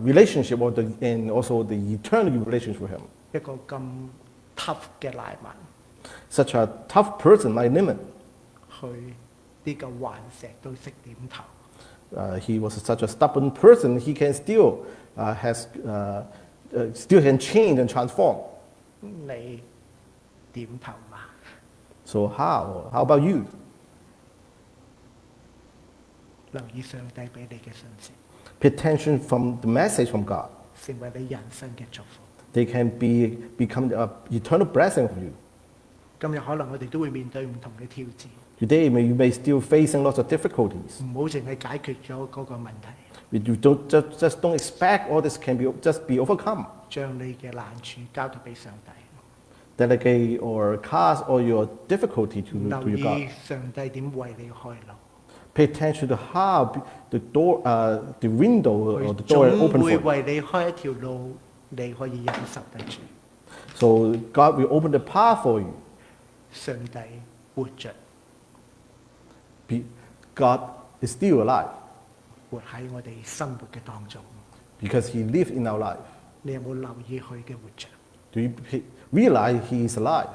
S2: relationship and also the eternal relationship with Him.
S1: 一個咁 tough 嘅乃縵，
S2: Such a tough person like Naaman.
S1: 佢呢個頑石都識點頭。
S2: He was such a stubborn person. He can still still can change and transform.
S1: 你點頭嘛？
S2: So how about you?
S1: 留意上帝俾你嘅信息，
S2: Pay attention from the message from God.
S1: 成為你人生嘅祝福。
S2: They can become an eternal blessing for you.
S1: 今日可能我哋都會面對唔同嘅挑戰，
S2: Today, you may still facing lots of difficulties.
S1: 唔好淨係解決咗嗰個問題，
S2: You don't just don't expect all this can be just be overcome.
S1: 將你嘅難處交託俾上帝，
S2: Delegate or cast all your difficulty to
S1: 留
S2: your God.
S1: 意上帝點為你開路，
S2: Pay attention to how the door, the window or
S1: 佢
S2: the door
S1: 總
S2: open
S1: 會
S2: for you.
S1: 為你開一條路，你可以忍受得住。
S2: So God will open the path for you.
S1: 上帝活着，
S2: God is still alive
S1: 活喺我哋生活嘅當中。
S2: because He lives in our life.
S1: 你有冇留意佢嘅活着？
S2: Do you realize He is alive?